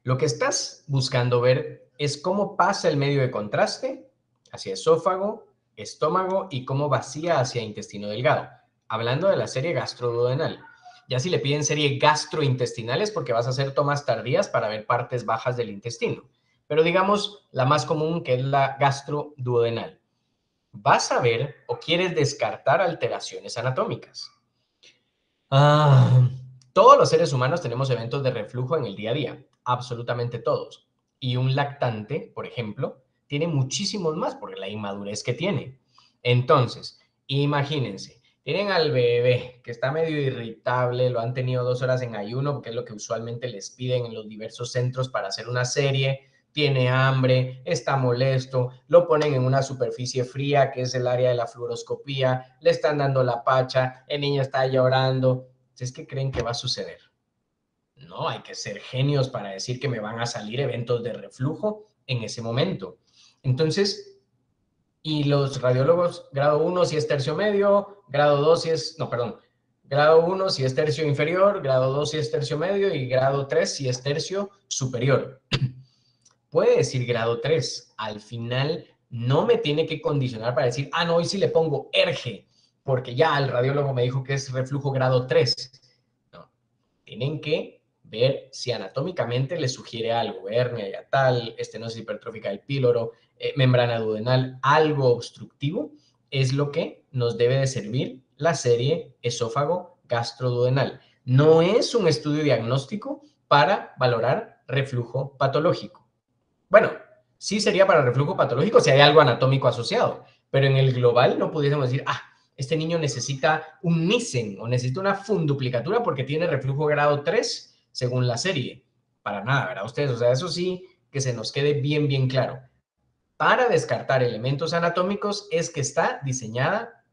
lo que estás buscando ver es cómo pasa el medio de contraste hacia esófago, estómago y cómo vacía hacia intestino delgado. Hablando de la serie gastroduodenal. Ya si le piden serie gastrointestinal es porque vas a hacer tomas tardías para ver partes bajas del intestino. Pero digamos la más común, que es la gastroduodenal. ¿Vas a ver o quieres descartar alteraciones anatómicas? Ah, todos los seres humanos tenemos eventos de reflujo en el día a día, absolutamente todos. Y un lactante, por ejemplo, tiene muchísimos más por la inmadurez que tiene. Entonces, imagínense, tienen al bebé que está medio irritable, lo han tenido 2 horas en ayuno, porque es lo que usualmente les piden en los diversos centros para hacer una serie, tiene hambre, está molesto, lo ponen en una superficie fría, que es el área de la fluoroscopía, le están dando la pacha, el niño está llorando. ¿Ustedes qué creen que va a suceder? No, hay que ser genios para decir que me van a salir eventos de reflujo en ese momento. Entonces, y los radiólogos, grado 1 si es tercio medio, grado 2 si es, no, perdón, grado 1 si es tercio inferior, grado 2 si es tercio medio y grado 3 si es tercio superior. Puede decir grado 3. Al final no me tiene que condicionar para decir, no, hoy sí le pongo ERGE, porque ya el radiólogo me dijo que es reflujo grado 3. No, tienen que ver si anatómicamente les sugiere algo, hernia hiatal, estenosis hipertrófica del píloro, membrana duodenal, algo obstructivo, es lo que nos debe de servir la serie esófago gastroduodenal. No es un estudio diagnóstico para valorar reflujo patológico. Bueno, sí sería para reflujo patológico si hay algo anatómico asociado, pero en el global no pudiésemos decir, este niño necesita un Nissen o necesita una funduplicatura porque tiene reflujo grado 3 según la serie. Para nada, ¿verdad? Ustedes, o sea, eso sí que se nos quede bien, bien claro. Para descartar elementos anatómicos es que está diseñada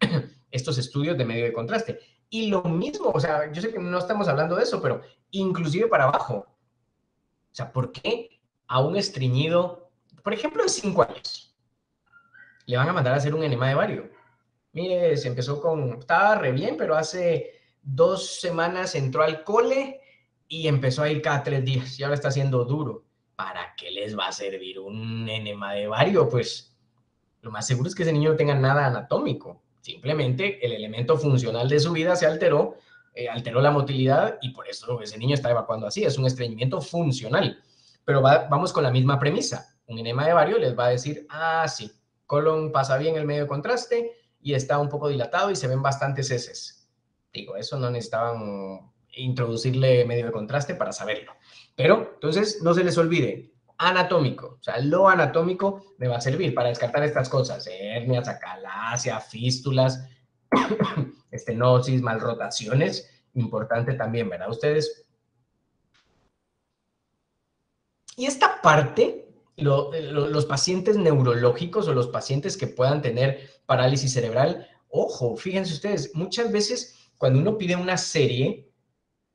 estos estudios de medio de contraste. Y lo mismo, o sea, yo sé que no estamos hablando de eso, pero inclusive para abajo. O sea, ¿por qué a un estreñido, por ejemplo, de 5 años, le van a mandar a hacer un enema de vario? Mire, se empezó estaba re bien, pero hace 2 semanas entró al cole y empezó a ir cada 3 días y ahora está haciendo duro. ¿Para qué les va a servir un enema de vario? Pues lo más seguro es que ese niño no tenga nada anatómico. Simplemente el elemento funcional de su vida se alteró, alteró la motilidad y por eso ese niño está evacuando así. Es un estreñimiento funcional. Pero vamos con la misma premisa. Un enema de vario les va a decir, sí, colon pasa bien el medio de contraste y está un poco dilatado y se ven bastantes heces. Digo, eso no necesitaban introducirle medio de contraste para saberlo. Pero entonces no se les olvide, anatómico, o sea, lo anatómico me va a servir para descartar estas cosas, hernias, acalasia, fístulas, estenosis, malrotaciones, importante también, ¿verdad? Ustedes. Y esta parte, los pacientes neurológicos o los pacientes que puedan tener parálisis cerebral, ojo, fíjense ustedes, muchas veces cuando uno pide una serie,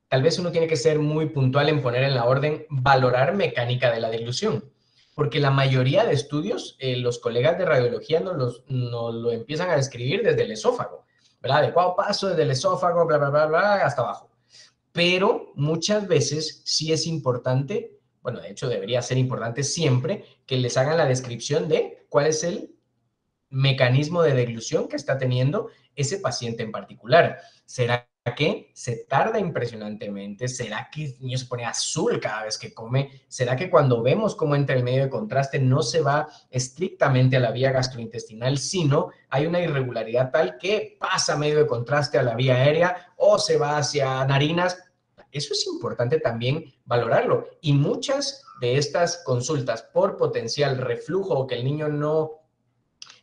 tal vez uno tiene que ser muy puntual en poner en la orden valorar mecánica de la deglución, porque la mayoría de estudios, los colegas de radiología nos lo empiezan a describir desde el esófago, ¿verdad? Adecuado paso desde el esófago, bla, bla, bla, bla, hasta abajo. Pero muchas veces sí es importante, bueno, de hecho debería ser importante siempre que les hagan la descripción de cuál es el mecanismo de deglución que está teniendo ese paciente en particular. ¿Será que se tarda impresionantemente? ¿Será que el niño se pone azul cada vez que come? ¿Será que cuando vemos cómo entra el medio de contraste no se va estrictamente a la vía gastrointestinal, sino hay una irregularidad tal que pasa medio de contraste a la vía aérea o se va hacia narinas? Eso es importante también valorarlo. Y muchas de estas consultas por potencial reflujo o que el niño no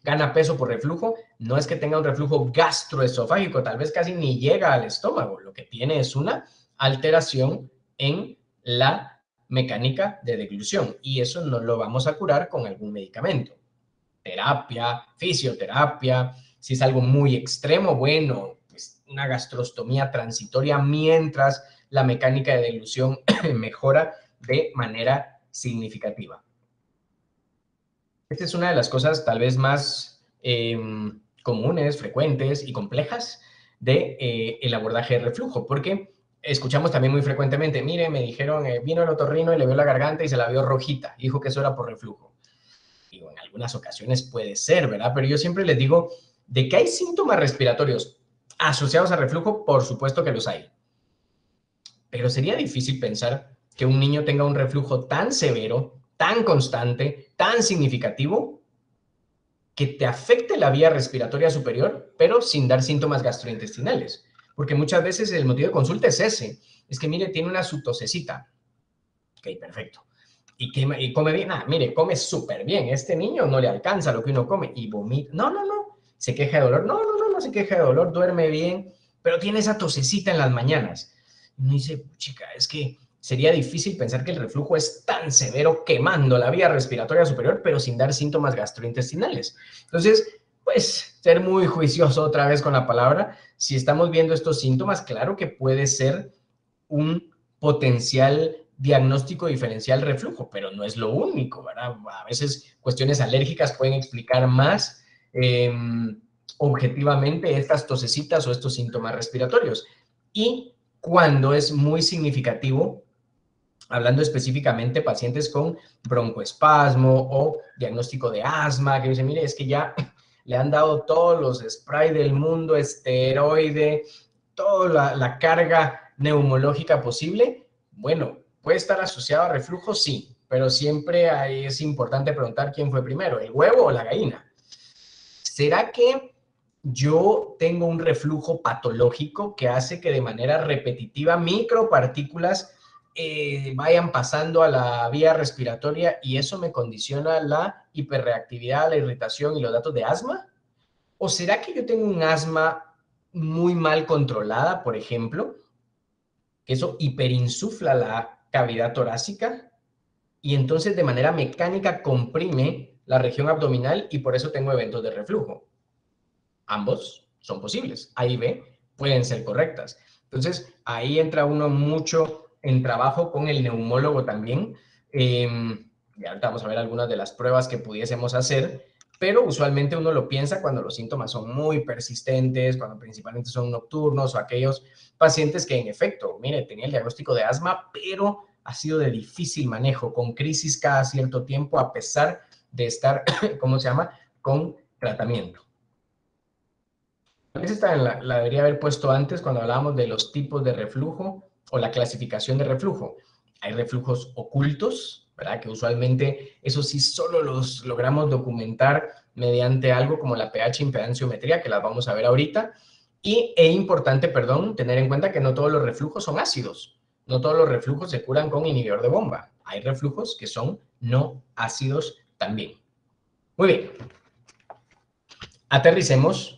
gana peso por reflujo, no es que tenga un reflujo gastroesofágico, tal vez casi ni llega al estómago, lo que tiene es una alteración en la mecánica de deglución y eso no lo vamos a curar con algún medicamento. Terapia, fisioterapia, si es algo muy extremo, bueno, pues una gastrostomía transitoria mientras la mecánica de deglución mejora de manera significativa. Esta es una de las cosas tal vez más comunes, frecuentes y complejas de el abordaje de reflujo, porque escuchamos también muy frecuentemente, mire, me dijeron, vino el otorrino y le vio la garganta y se la vio rojita, dijo que eso era por reflujo. Digo, en algunas ocasiones puede ser, ¿verdad? Pero yo siempre les digo, de que hay síntomas respiratorios asociados a reflujo, por supuesto que los hay. Pero sería difícil pensar que un niño tenga un reflujo tan severo, tan constante, tan significativo, que te afecte la vía respiratoria superior, pero sin dar síntomas gastrointestinales. Porque muchas veces el motivo de consulta es ese. Es que, mire, tiene una su tosecita. Ok, perfecto. Y come bien. Ah, mire, come súper bien. Este niño no le alcanza lo que uno come y vomita. No, no, no. Se queja de dolor. No, no, no, no se queja de dolor. Duerme bien, pero tiene esa tosecita en las mañanas. Y uno dice, chica, es que sería difícil pensar que el reflujo es tan severo quemando la vía respiratoria superior, pero sin dar síntomas gastrointestinales. Entonces, pues, ser muy juicioso otra vez con la palabra. Si estamos viendo estos síntomas, claro que puede ser un potencial diagnóstico diferencial reflujo, pero no es lo único, ¿verdad? A veces cuestiones alérgicas pueden explicar más objetivamente estas tosecitas o estos síntomas respiratorios. Y cuando es muy significativo, hablando específicamente pacientes con broncoespasmo o diagnóstico de asma, que dicen, mire, es que ya le han dado todos los spray del mundo, esteroide, toda la carga neumológica posible, bueno, puede estar asociado a reflujo, sí, pero siempre es importante preguntar quién fue primero, el huevo o la gallina. ¿Será que yo tengo un reflujo patológico que hace que de manera repetitiva micropartículas vayan pasando a la vía respiratoria y eso me condiciona la hiperreactividad, la irritación y los datos de asma? ¿O será que yo tengo un asma muy mal controlada, por ejemplo, que eso hiperinsufla la cavidad torácica y entonces de manera mecánica comprime la región abdominal y por eso tengo eventos de reflujo? Ambos son posibles. A y B pueden ser correctas. Entonces, ahí entra uno mucho en trabajo con el neumólogo también. Y ahorita vamos a ver algunas de las pruebas que pudiésemos hacer, pero usualmente uno lo piensa cuando los síntomas son muy persistentes, cuando principalmente son nocturnos o aquellos pacientes que en efecto, mire, tenía el diagnóstico de asma, pero ha sido de difícil manejo, con crisis cada cierto tiempo, a pesar de estar, ¿cómo se llama?, con tratamiento. Esta la debería haber puesto antes cuando hablábamos de los tipos de reflujo o la clasificación de reflujo. Hay reflujos ocultos, ¿verdad? Que usualmente eso sí solo los logramos documentar mediante algo como la pH impedanciometría, que las vamos a ver ahorita. Es importante, perdón, tener en cuenta que no todos los reflujos son ácidos. No todos los reflujos se curan con inhibidor de bomba. Hay reflujos que son no ácidos también. Muy bien. Aterricemos.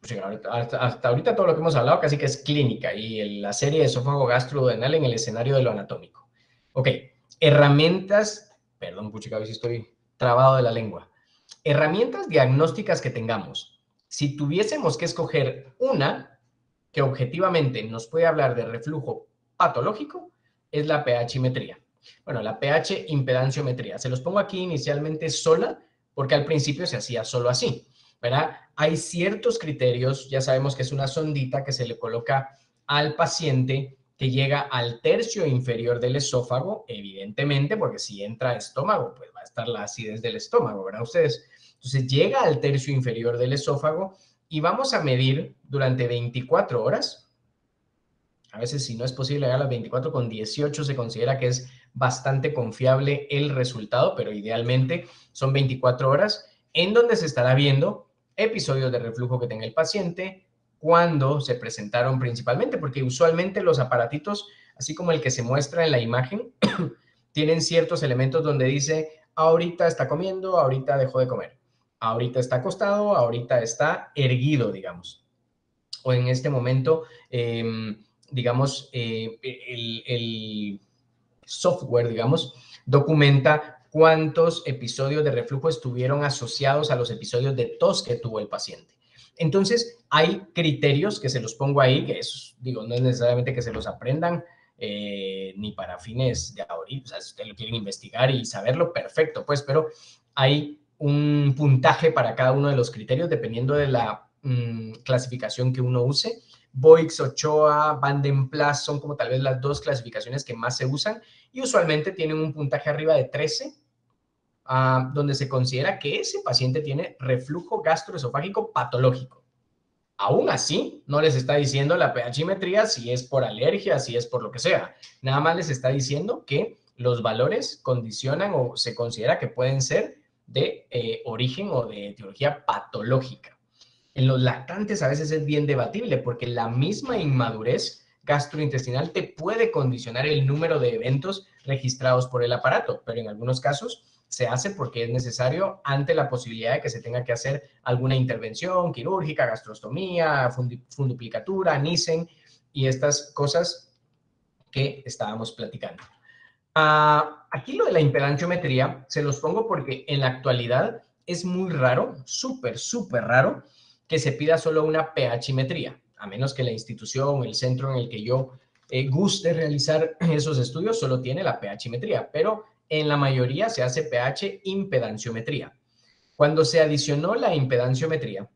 Sí, hasta ahorita todo lo que hemos hablado casi que es clínica y la serie de esófago gastroduodenal en el escenario de lo anatómico. Ok, herramientas, perdón, puchica, a ver si estoy trabado de la lengua. Herramientas diagnósticas que tengamos. Si tuviésemos que escoger una que objetivamente nos puede hablar de reflujo patológico, es la pH-metría. Bueno, la pH impedanciometría. Se los pongo aquí inicialmente sola porque al principio se hacía solo así, ¿verdad? Hay ciertos criterios, ya sabemos que es una sondita que se le coloca al paciente que llega al tercio inferior del esófago, evidentemente, porque si entra estómago, pues va a estar la acidez del estómago, ¿verdad ustedes? Entonces llega al tercio inferior del esófago y vamos a medir durante 24 horas. A veces, si no es posible llegar a las 24, con 18 se considera que es bastante confiable el resultado, pero idealmente son 24 horas en donde se estará viendo episodios de reflujo que tenga el paciente, cuándo se presentaron principalmente, porque usualmente los aparatitos, así como el que se muestra en la imagen, tienen ciertos elementos donde dice, ahorita está comiendo, ahorita dejó de comer, ahorita está acostado, ahorita está erguido, digamos. O en este momento, digamos, el software, digamos, documenta cuántos episodios de reflujo estuvieron asociados a los episodios de tos que tuvo el paciente. Entonces, hay criterios que se los pongo ahí, que es, digo, no es necesariamente que se los aprendan, ni para fines de ahorita, o sea, si ustedes lo quieren investigar y saberlo, perfecto, pues, pero hay un puntaje para cada uno de los criterios dependiendo de la clasificación que uno use. Boix, Ochoa, Van den Plas son como tal vez las dos clasificaciones que más se usan y usualmente tienen un puntaje arriba de 13, donde se considera que ese paciente tiene reflujo gastroesofágico patológico. Aún así, no les está diciendo la pHimetría si es por alergia, si es por lo que sea. Nada más les está diciendo que los valores condicionan o se considera que pueden ser de origen o de etiología patológica. En los lactantes a veces es bien debatible porque la misma inmadurez gastrointestinal te puede condicionar el número de eventos registrados por el aparato, pero en algunos casos se hace porque es necesario ante la posibilidad de que se tenga que hacer alguna intervención quirúrgica, gastrostomía, funduplicatura, Nissen y estas cosas que estábamos platicando. Aquí lo de la impedanciometría se los pongo porque en la actualidad es muy raro, súper raro, que se pida solo una pHimetría, a menos que la institución, el centro en el que yo guste realizar esos estudios solo tiene la pHimetría, pero en la mayoría se hace pH impedanciometría. Cuando se adicionó la impedanciometría,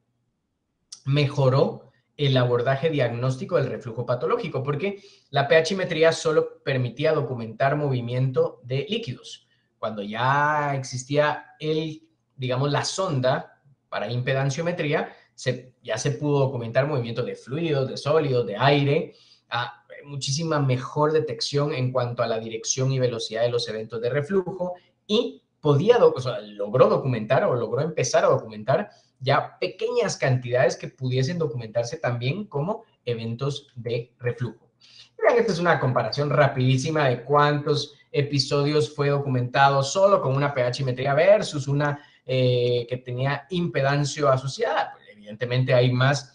mejoró el abordaje diagnóstico del reflujo patológico, porque la pHimetría solo permitía documentar movimiento de líquidos. Cuando ya existía digamos, la sonda para impedanciometría, ya se pudo documentar movimiento de fluidos, de sólidos, de aire, muchísima mejor detección en cuanto a la dirección y velocidad de los eventos de reflujo y logró documentar o logró empezar a documentar ya pequeñas cantidades que pudiesen documentarse también como eventos de reflujo. Vean, esta es una comparación rapidísima de cuántos episodios fue documentado solo con una pHimetría versus una que tenía impedancio asociada. Pues, evidentemente hay más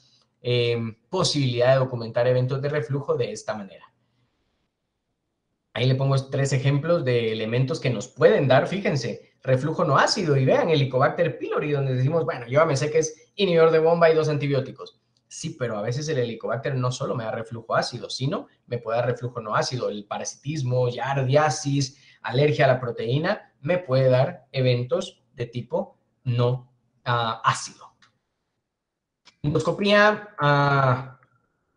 posibilidad de documentar eventos de reflujo de esta manera. Ahí le pongo 3 ejemplos de elementos que nos pueden dar, fíjense, reflujo no ácido y vean Helicobacter pylori, donde decimos, bueno, yo me sé que es inhibidor de bomba y 2 antibióticos. Sí, pero a veces el Helicobacter no solo me da reflujo ácido, sino me puede dar reflujo no ácido. El parasitismo, yardiasis, alergia a la proteína, me puede dar eventos de tipo no ácido. Endoscopía,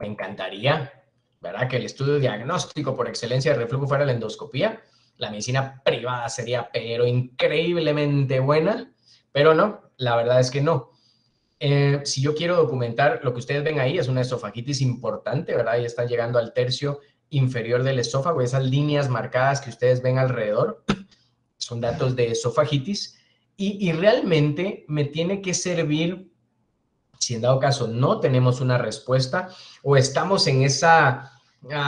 me encantaría, ¿verdad? Que el estudio diagnóstico por excelencia de reflujo fuera la endoscopía. La medicina privada sería, pero increíblemente buena, pero no, la verdad es que no. Si yo quiero documentar, lo que ustedes ven ahí es una esofagitis importante, ¿verdad? Y están llegando al tercio inferior del esófago, esas líneas marcadas que ustedes ven alrededor son datos de esofagitis y realmente me tiene que servir si en dado caso no tenemos una respuesta o estamos en esa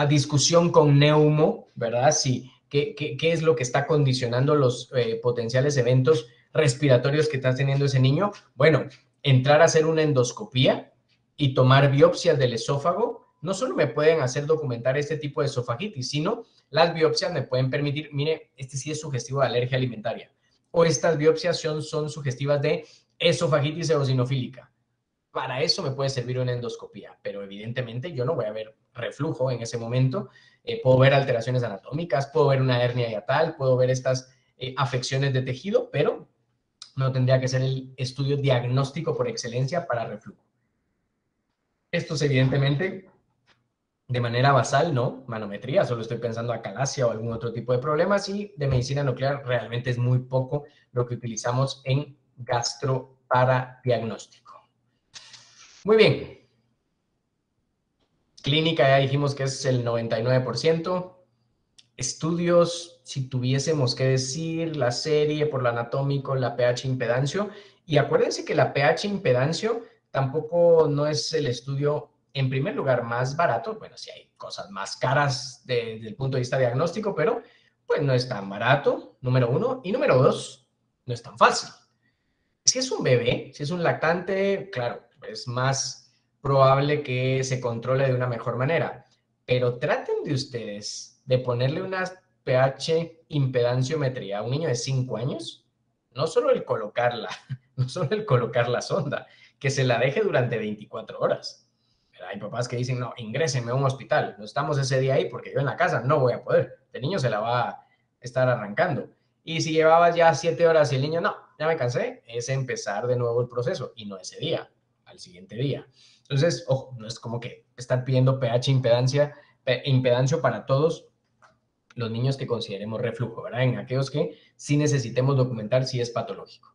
discusión con neumo, ¿verdad? Sí, ¿qué es lo que está condicionando los potenciales eventos respiratorios que está teniendo ese niño? Bueno, entrar a hacer una endoscopía y tomar biopsias del esófago no solo me pueden hacer documentar este tipo de esofagitis, sino las biopsias me pueden permitir, mire, este sí es sugestivo de alergia alimentaria, o estas biopsias son sugestivas de esofagitis eosinofílica. Para eso me puede servir una endoscopía, pero evidentemente yo no voy a ver reflujo en ese momento. Puedo ver alteraciones anatómicas, puedo ver una hernia hiatal, puedo ver estas afecciones de tejido, pero no tendría que ser el estudio diagnóstico por excelencia para reflujo. Estos evidentemente de manera basal, ¿no? Manometría, solo estoy pensando a acalasia o algún otro tipo de problemas y de medicina nuclear realmente es muy poco lo que utilizamos en gastro para diagnóstico. Muy bien. Clínica ya dijimos que es el 99%. Estudios, si tuviésemos que decir la serie por lo anatómico, la pH impedancio. Y acuérdense que la pH impedancio tampoco no es el estudio, en primer lugar, más barato. Bueno, sí hay cosas más caras desde el punto de vista diagnóstico, pero pues no es tan barato, número uno. Y número dos, no es tan fácil. Si es un bebé, si es un lactante, claro, es más probable que se controle de una mejor manera. Pero traten de ustedes de ponerle una pH impedanciometría a un niño de 5 años, no solo el colocarla, no solo el colocar la sonda, que se la deje durante 24 horas. Pero hay papás que dicen, no, ingrésenme a un hospital, no estamos ese día ahí porque yo en la casa no voy a poder. El niño se la va a estar arrancando. Y si llevabas ya 7 horas y el niño, no, ya me cansé, es empezar de nuevo el proceso, y no ese día, al siguiente día. Entonces, ojo, no es como que estar pidiendo pH impedancio para todos los niños que consideremos reflujo, ¿verdad? En aquellos que sí necesitemos documentar si es patológico.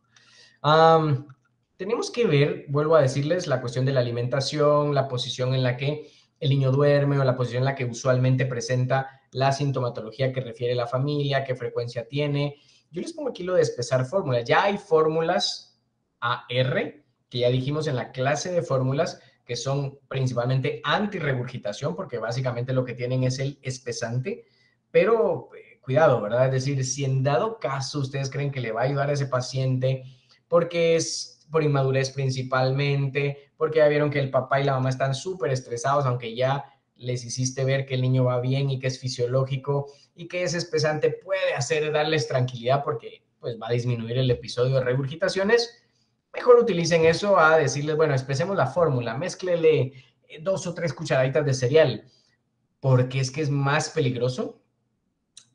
Tenemos que ver, vuelvo a decirles, la cuestión de la alimentación, la posición en la que el niño duerme o la posición en la que usualmente presenta la sintomatología que refiere la familia, qué frecuencia tiene. Yo les pongo aquí lo de despesar fórmulas. Ya hay fórmulas AR, que ya dijimos en la clase de fórmulas, que son principalmente antirregurgitación, porque básicamente lo que tienen es el espesante, pero cuidado, ¿verdad? Es decir, si en dado caso ustedes creen que le va a ayudar a ese paciente, porque es por inmadurez principalmente, porque ya vieron que el papá y la mamá están súper estresados, aunque ya les hiciste ver que el niño va bien y que es fisiológico y que ese espesante puede darles tranquilidad porque pues va a disminuir el episodio de regurgitaciones, mejor utilicen eso a decirles, bueno, espesemos la fórmula, mézclele 2 o 3 cucharaditas de cereal, porque es que es más peligroso.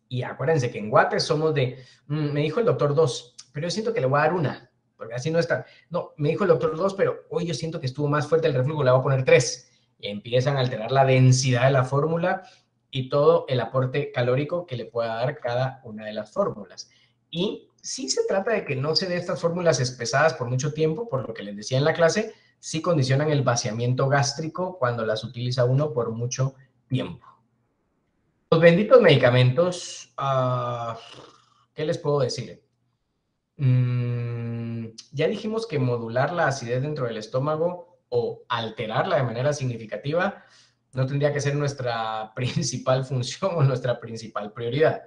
Y acuérdense que en Guate somos de, me dijo el doctor 2, pero yo siento que le voy a dar una, porque así no está. No, me dijo el doctor 2, pero hoy yo siento que estuvo más fuerte el reflujo, le voy a poner 3. Y empiezan a alterar la densidad de la fórmula y todo el aporte calórico que le pueda dar cada una de las fórmulas. Y sí se trata de que no se dé estas fórmulas espesadas por mucho tiempo, por lo que les decía en la clase, sí condicionan el vaciamiento gástrico cuando las utiliza uno por mucho tiempo. Los benditos medicamentos, ¿qué les puedo decir? Ya dijimos que modular la acidez dentro del estómago o alterarla de manera significativa no tendría que ser nuestra principal función o nuestra principal prioridad.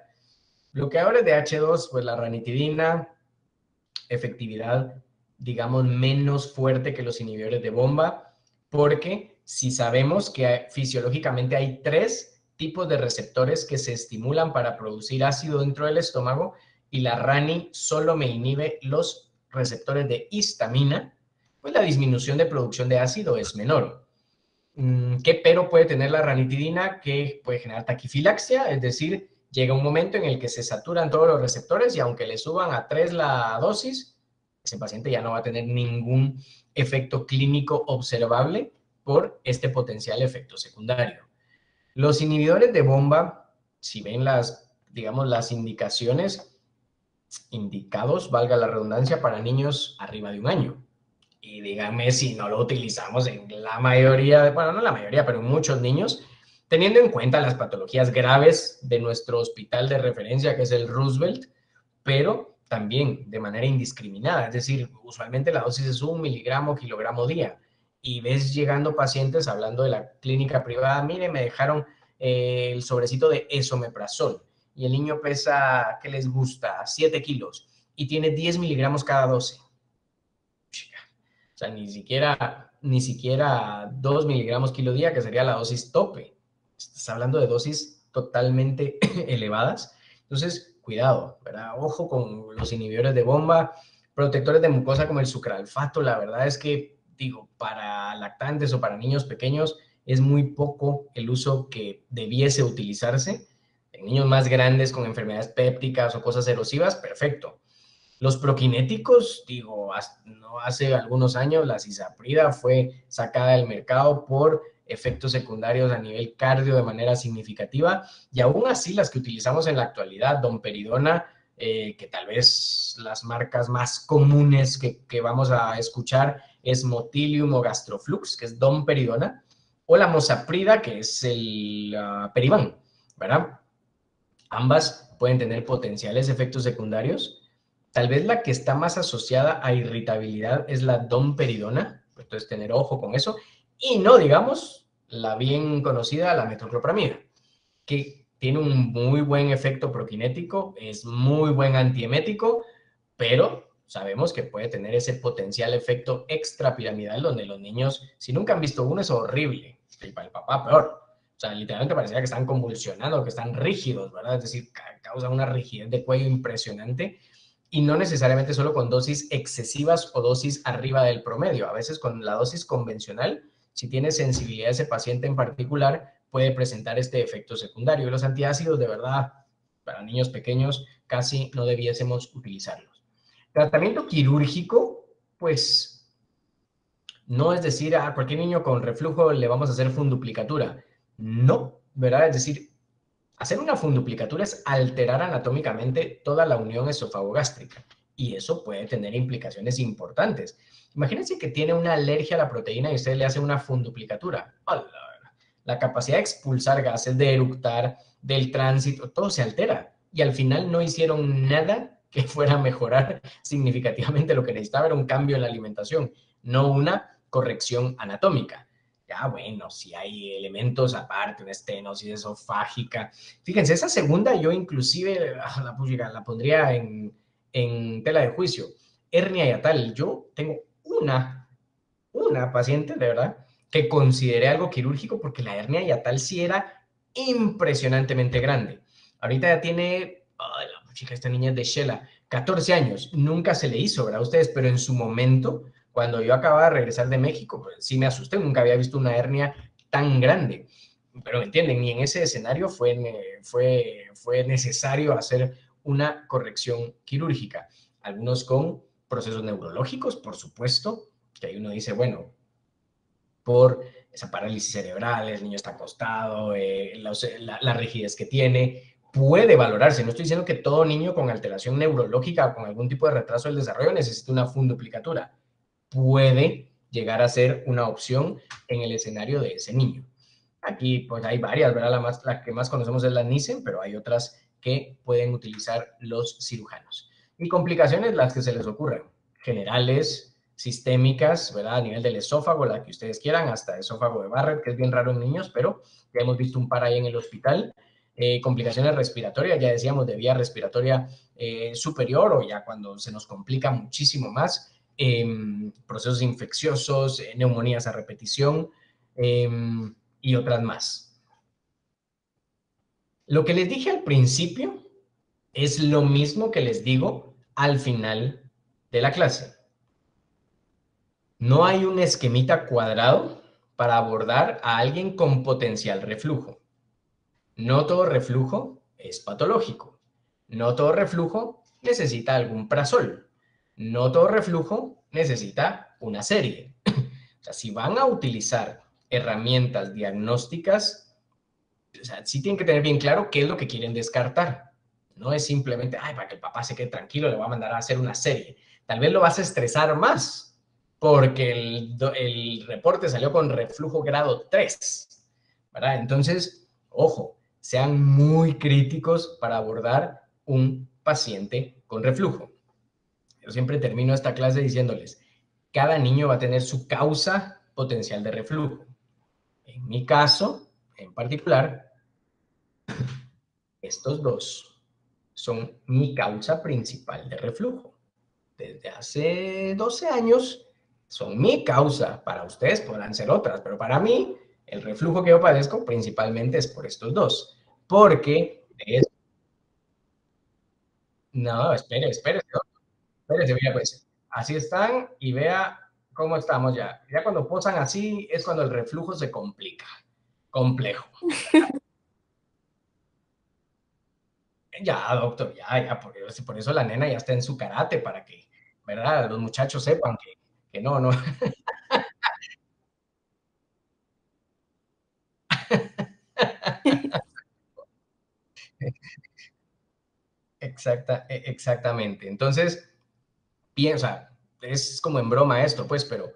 Bloqueadores de H2, pues la ranitidina, efectividad, digamos, menos fuerte que los inhibidores de bomba, porque si sabemos que fisiológicamente hay 3 tipos de receptores que se estimulan para producir ácido dentro del estómago y la RANI solo me inhibe los receptores de histamina, pues la disminución de producción de ácido es menor. ¿Qué pero puede tener la ranitidina? Que puede generar taquifilaxia, es decir, llega un momento en el que se saturan todos los receptores y aunque le suban a 3 la dosis, ese paciente ya no va a tener ningún efecto clínico observable por este potencial efecto secundario. Los inhibidores de bomba, si ven digamos, las indicaciones, indicados, valga la redundancia, para niños arriba de 1 año. Y díganme si no lo utilizamos en la mayoría, bueno, no la mayoría, pero en muchos niños, teniendo en cuenta las patologías graves de nuestro hospital de referencia, que es el Roosevelt, pero también de manera indiscriminada. Es decir, usualmente la dosis es 1 miligramo kilogramo día. Y ves llegando pacientes hablando de la clínica privada, mire, me dejaron el sobrecito de esomeprazol y el niño pesa, ¿qué les gusta? 7 kilos y tiene 10 miligramos cada 12. O sea, ni siquiera 2 miligramos kilo día, que sería la dosis tope. Estás hablando de dosis totalmente elevadas. Entonces, cuidado, ¿verdad? Ojo con los inhibidores de bomba, protectores de mucosa como el sucralfato. La verdad es que, digo, para lactantes o para niños pequeños es muy poco el uso que debiese utilizarse. En niños más grandes con enfermedades pépticas o cosas erosivas, perfecto. Los proquinéticos, digo, no hace algunos años la cisaprida fue sacada del mercado por efectos secundarios a nivel cardio de manera significativa y aún así las que utilizamos en la actualidad, domperidona, que tal vez las marcas más comunes que vamos a escuchar es Motilium o Gastroflux, que es domperidona, o la mosaprida, que es el Periban, ¿verdad? Ambas pueden tener potenciales efectos secundarios. Tal vez la que está más asociada a irritabilidad es la domperidona, entonces tener ojo con eso, y no digamos la bien conocida, la metoclopramida, que tiene un muy buen efecto prokinético, es muy buen antiemético, pero sabemos que puede tener ese potencial efecto extrapiramidal donde los niños, si nunca han visto uno, es horrible, y para el papá peor. O sea, literalmente parecía que están convulsionando, que están rígidos, ¿verdad? Es decir, causa una rigidez de cuello impresionante y no necesariamente solo con dosis excesivas o dosis arriba del promedio. A veces con la dosis convencional, si tiene sensibilidad ese paciente en particular, puede presentar este efecto secundario. Y los antiácidos, de verdad, para niños pequeños, casi no debiésemos utilizarlos. Tratamiento quirúrgico, pues no es decir a cualquier niño con reflujo le vamos a hacer funduplicatura. No, ¿verdad? Es decir, hacer una funduplicatura es alterar anatómicamente toda la unión esofagogástrica y eso puede tener implicaciones importantes. Imagínense que tiene una alergia a la proteína y usted le hace una funduplicatura. La capacidad de expulsar gases, de eructar, del tránsito, todo se altera y al final no hicieron nada que fuera a mejorar significativamente. Lo que necesitaba era un cambio en la alimentación, no una corrección anatómica. Ya, bueno, si hay elementos aparte, una estenosis esofágica. Fíjense, esa segunda yo inclusive la pondría en tela de juicio. Hernia hiatal. Yo tengo una paciente, de verdad, que consideré algo quirúrgico porque la hernia hiatal sí era impresionantemente grande. Ahorita ya tiene, ay, la chica, esta niña es de Shela, 14 años. Nunca se le hizo, ¿verdad? Ustedes, pero en su momento, cuando yo acababa de regresar de México, pues sí me asusté, nunca había visto una hernia tan grande. Pero me entienden, ni en ese escenario fue necesario hacer una corrección quirúrgica. Algunos con procesos neurológicos, por supuesto, que ahí uno dice, bueno, por esa parálisis cerebral, el niño está acostado, la rigidez que tiene, puede valorarse. No estoy diciendo que todo niño con alteración neurológica o con algún tipo de retraso del desarrollo necesite una funduplicatura. Puede llegar a ser una opción en el escenario de ese niño. Aquí pues hay varias, ¿verdad? La que más conocemos es la Nissen, pero hay otras que pueden utilizar los cirujanos. Y complicaciones las que se les ocurran, generales, sistémicas, ¿verdad? A nivel del esófago, la que ustedes quieran, hasta esófago de Barrett, que es bien raro en niños, pero ya hemos visto un par ahí en el hospital. Complicaciones respiratorias, ya decíamos, de vía respiratoria superior o ya cuando se nos complica muchísimo más, procesos infecciosos, neumonías a repetición, y otras más. Lo que les dije al principio es lo mismo que les digo al final de la clase. No hay un esquemita cuadrado para abordar a alguien con potencial reflujo. No todo reflujo es patológico. No todo reflujo necesita algún prazol. No todo reflujo necesita una serie. O sea, si van a utilizar herramientas diagnósticas, o sea, sí tienen que tener bien claro qué es lo que quieren descartar. No es simplemente, ay, para que el papá se quede tranquilo, le voy a mandar a hacer una serie. Tal vez lo vas a estresar más, porque el reporte salió con reflujo grado 3, ¿verdad? Entonces, ojo, sean muy críticos para abordar un paciente con reflujo. Yo siempre termino esta clase diciéndoles, cada niño va a tener su causa potencial de reflujo. En mi caso, en particular, estos dos son mi causa principal de reflujo. Desde hace 12 años son mi causa. Para ustedes podrán ser otras, pero para mí el reflujo que yo padezco principalmente es por estos dos. Porque es... No, espérese, mira, pues así están y vea cómo estamos ya. Ya cuando posan así es cuando el reflujo se complica. Complejo. Ya, doctor, ya, por eso la nena ya está en su karate, para que, ¿verdad? Los muchachos sepan que no, no. Exactamente. Entonces, piensa, es como en broma esto, pues, pero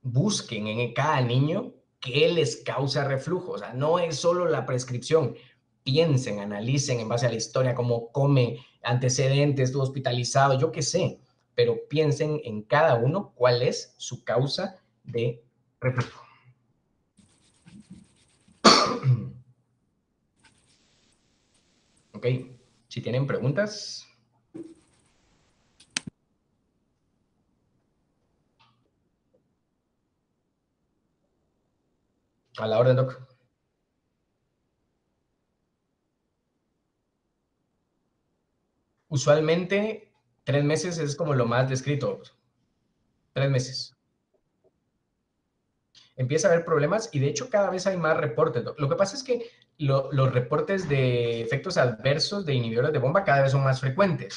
busquen en cada niño qué les causa reflujo. O sea, no es solo la prescripción. Piensen, analicen en base a la historia, cómo come, antecedentes, estuvo hospitalizado, yo qué sé, pero piensen en cada uno cuál es su causa de reflujo. Ok, si tienen preguntas. A la orden, doc. Usualmente 3 meses es como lo más descrito. 3 meses. Empieza a haber problemas y de hecho cada vez hay más reportes. Lo que pasa es que los reportes de efectos adversos de inhibidores de bomba cada vez son más frecuentes,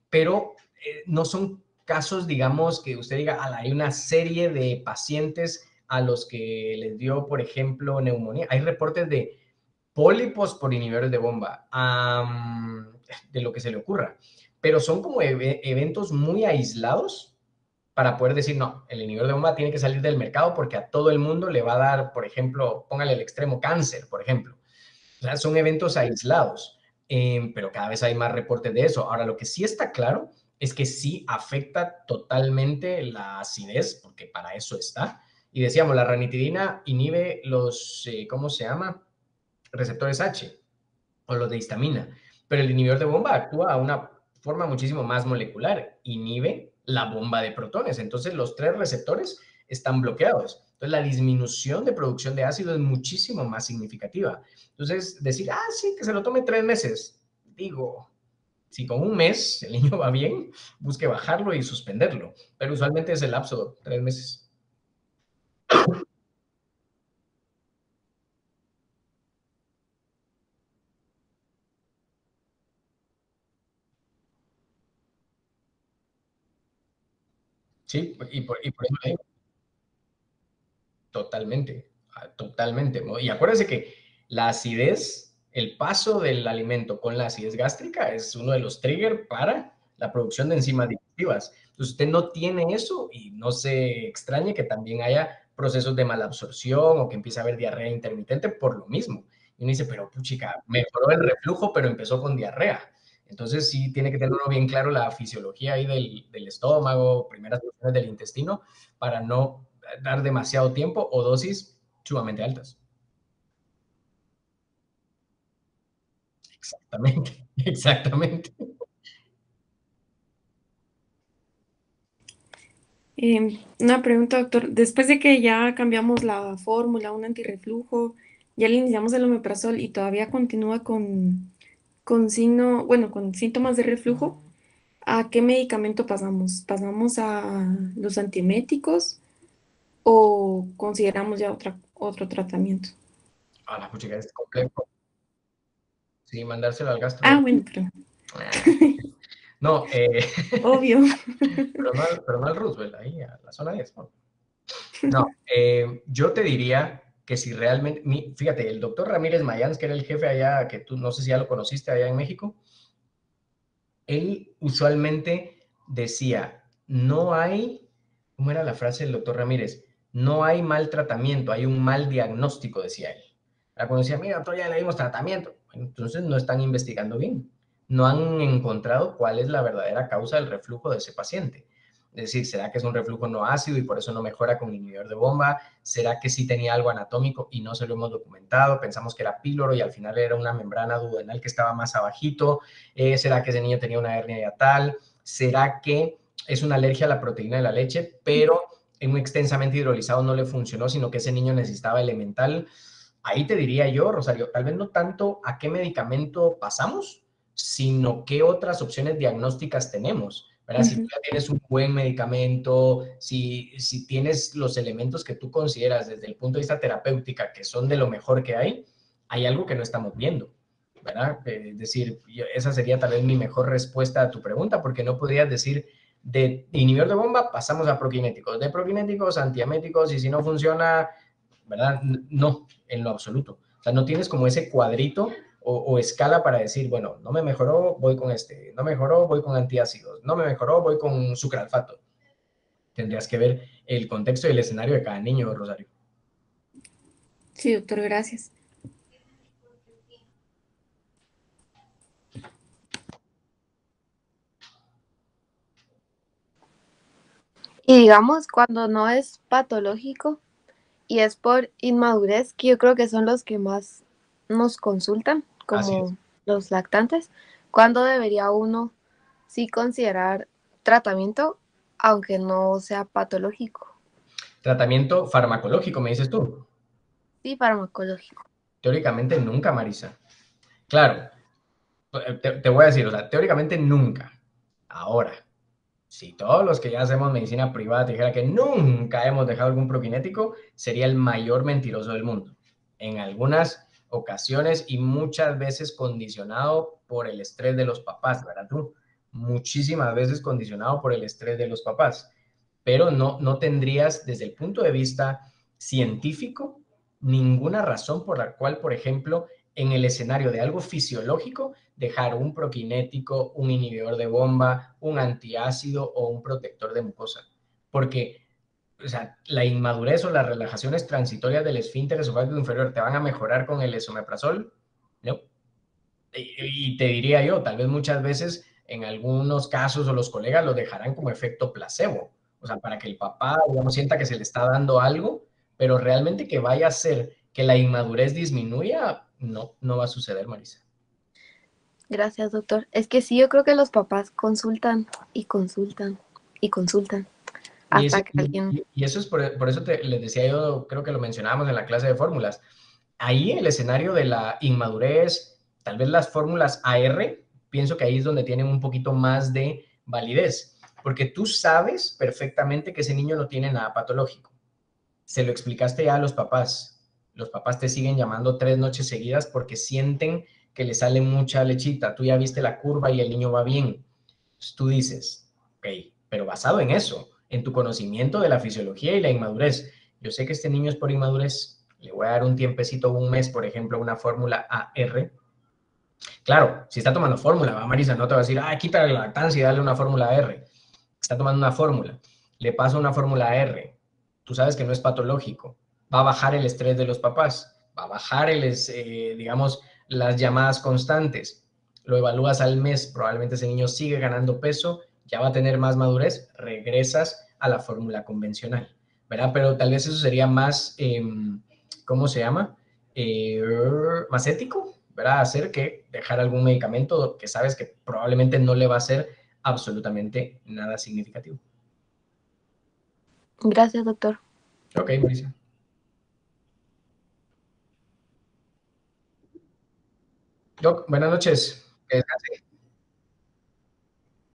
pero no son casos, digamos, que usted diga, hay una serie de pacientes a los que les dio, por ejemplo, neumonía. Hay reportes de pólipos por inhibidores de bomba, de lo que se le ocurra, pero son como eventos muy aislados para poder decir, no, el inhibidor de bomba tiene que salir del mercado porque a todo el mundo le va a dar, por ejemplo, póngale el extremo cáncer, por ejemplo. O sea, son eventos aislados, pero cada vez hay más reportes de eso. Ahora, lo que sí está claro es que sí afecta totalmente la acidez, porque para eso está. Y decíamos, la ranitidina inhibe los, ¿cómo se llama? Receptores H o los de histamina, pero el inhibidor de bomba actúa a una forma muchísimo más molecular, inhibe la bomba de protones, entonces los tres receptores están bloqueados. Entonces la disminución de producción de ácido es muchísimo más significativa. Entonces decir, sí, que se lo tome 3 meses, digo, si con un mes el niño va bien, busque bajarlo y suspenderlo, pero usualmente es el lapso, 3 meses. Sí, y por eso le digo, totalmente, totalmente. Y acuérdense que la acidez, el paso del alimento con la acidez gástrica es uno de los triggers para la producción de enzimas digestivas. Entonces usted no tiene eso y no se extrañe que también haya procesos de malabsorción o que empiece a haber diarrea intermitente por lo mismo. Y uno dice, pero puchica, mejoró el reflujo, pero empezó con diarrea. Entonces sí tiene que tener uno bien claro la fisiología ahí del estómago, primeras funciones del intestino, para no dar demasiado tiempo o dosis sumamente altas. Exactamente, exactamente. Una pregunta, doctor. Después de que ya cambiamos la fórmula, un antirreflujo, ya le iniciamos el omeprazol y todavía continúa con síntomas de reflujo, ¿a qué medicamento pasamos? ¿Pasamos a los antieméticos o consideramos ya otro tratamiento? La puchica es complejo. Sí, mandárselo al Ah, gastro. bueno, pero No, obvio. pero no al Roosevelt, ahí a la zona 10. No, no, yo te diría que si realmente, fíjate, el doctor Ramírez Mayans, que era el jefe allá, que tú no sé si ya lo conociste allá en México, él usualmente decía, no hay, ¿cómo era la frase del doctor Ramírez? No hay mal tratamiento, hay un mal diagnóstico, decía él. Cuando decía, mira, doctor, ya le dimos tratamiento, bueno, entonces no están investigando bien. No han encontrado cuál es la verdadera causa del reflujo de ese paciente. Es decir, ¿será que es un reflujo no ácido y por eso no mejora con inhibidor de bomba? ¿Será que sí tenía algo anatómico y no se lo hemos documentado? Pensamos que era píloro y al final era una membrana duodenal que estaba más abajito. ¿Será que ese niño tenía una hernia hiatal? ¿Será que es una alergia a la proteína de la leche, pero en un extensamente hidrolizado no le funcionó, sino que ese niño necesitaba elemental? Ahí te diría yo, Rosario, tal vez no tanto a qué medicamento pasamos, sino qué otras opciones diagnósticas tenemos. ¿Verdad? Si tú Ujú. ya tienes un buen medicamento, si tienes los elementos que tú consideras desde el punto de vista terapéutica que son de lo mejor que hay algo que no estamos viendo. ¿Verdad? Es decir, esa sería tal vez mi mejor respuesta a tu pregunta, porque no podrías decir de inhibidor de bomba pasamos a prokinéticos, de prokinéticos a antieméticos y si no funciona, ¿verdad? No, en lo absoluto. O sea, no tienes como ese cuadrito o escala para decir, bueno, no me mejoró, voy con este, no me mejoró, voy con antiácidos, no me mejoró, voy con sucralfato. Tendrías que ver el contexto y el escenario de cada niño, Rosario. Sí, doctor, gracias. Y digamos, cuando no es patológico y es por inmadurez, que yo creo que son los que más nos consultan, Así es. como los lactantes, ¿cuándo debería uno sí considerar tratamiento, aunque no sea patológico? Tratamiento farmacológico, me dices tú. Sí, farmacológico. Teóricamente nunca, Marisa. Claro, te voy a decir, o sea, teóricamente nunca. Ahora, si todos los que ya hacemos medicina privada te dijera que nunca hemos dejado algún prokinético, sería el mayor mentiroso del mundo. En algunas ocasiones y muchas veces condicionado por el estrés de los papás, ¿verdad tú? muchísimas veces condicionado por el estrés de los papás, pero no tendrías desde el punto de vista científico ninguna razón por la cual, por ejemplo, en el escenario de algo fisiológico, dejar un proquinético, un inhibidor de bomba, un antiácido o un protector de mucosa. Porque, o sea, la inmadurez o las relajaciones transitorias del esfínter esofágico inferior te van a mejorar con el esomeprazol, ¿no? Y te diría yo, tal vez muchas veces en algunos casos o los colegas lo dejarán como efecto placebo, o sea, para que el papá, digamos, sienta que se le está dando algo, pero realmente que vaya a ser que la inmadurez disminuya, no va a suceder, Marisa. Gracias, doctor. Es que sí, yo creo que los papás consultan y consultan y consultan Y, hasta que alguien... y eso es por eso les decía yo, creo que lo mencionábamos en la clase de fórmulas. Ahí el escenario de la inmadurez, tal vez las fórmulas AR, pienso que ahí es donde tienen un poquito más de validez, porque tú sabes perfectamente que ese niño no tiene nada patológico. Se lo explicaste ya a los papás te siguen llamando 3 noches seguidas porque sienten que le sale mucha lechita, tú ya viste la curva y el niño va bien. Entonces tú dices, ok, pero basado en eso, en tu conocimiento de la fisiología y la inmadurez, yo sé que este niño es por inmadurez, le voy a dar un tiempecito, un mes, por ejemplo, una fórmula AR. Claro, si está tomando fórmula, va Marisa, no te va a decir, quítale la lactancia y dale una fórmula AR. Está tomando una fórmula, le paso una fórmula AR, tú sabes que no es patológico, va a bajar el estrés de los papás, va a bajar digamos, las llamadas constantes, lo evalúas al mes, probablemente ese niño sigue ganando peso, ya va a tener más madurez, regresas a la fórmula convencional, ¿verdad? Pero tal vez eso sería más, ¿cómo se llama? Más ético, ¿verdad? Hacer que dejar algún medicamento que sabes que probablemente no le va a hacer absolutamente nada significativo. Gracias, doctor. Ok, Marisa. Doc, buenas noches. Que descanse.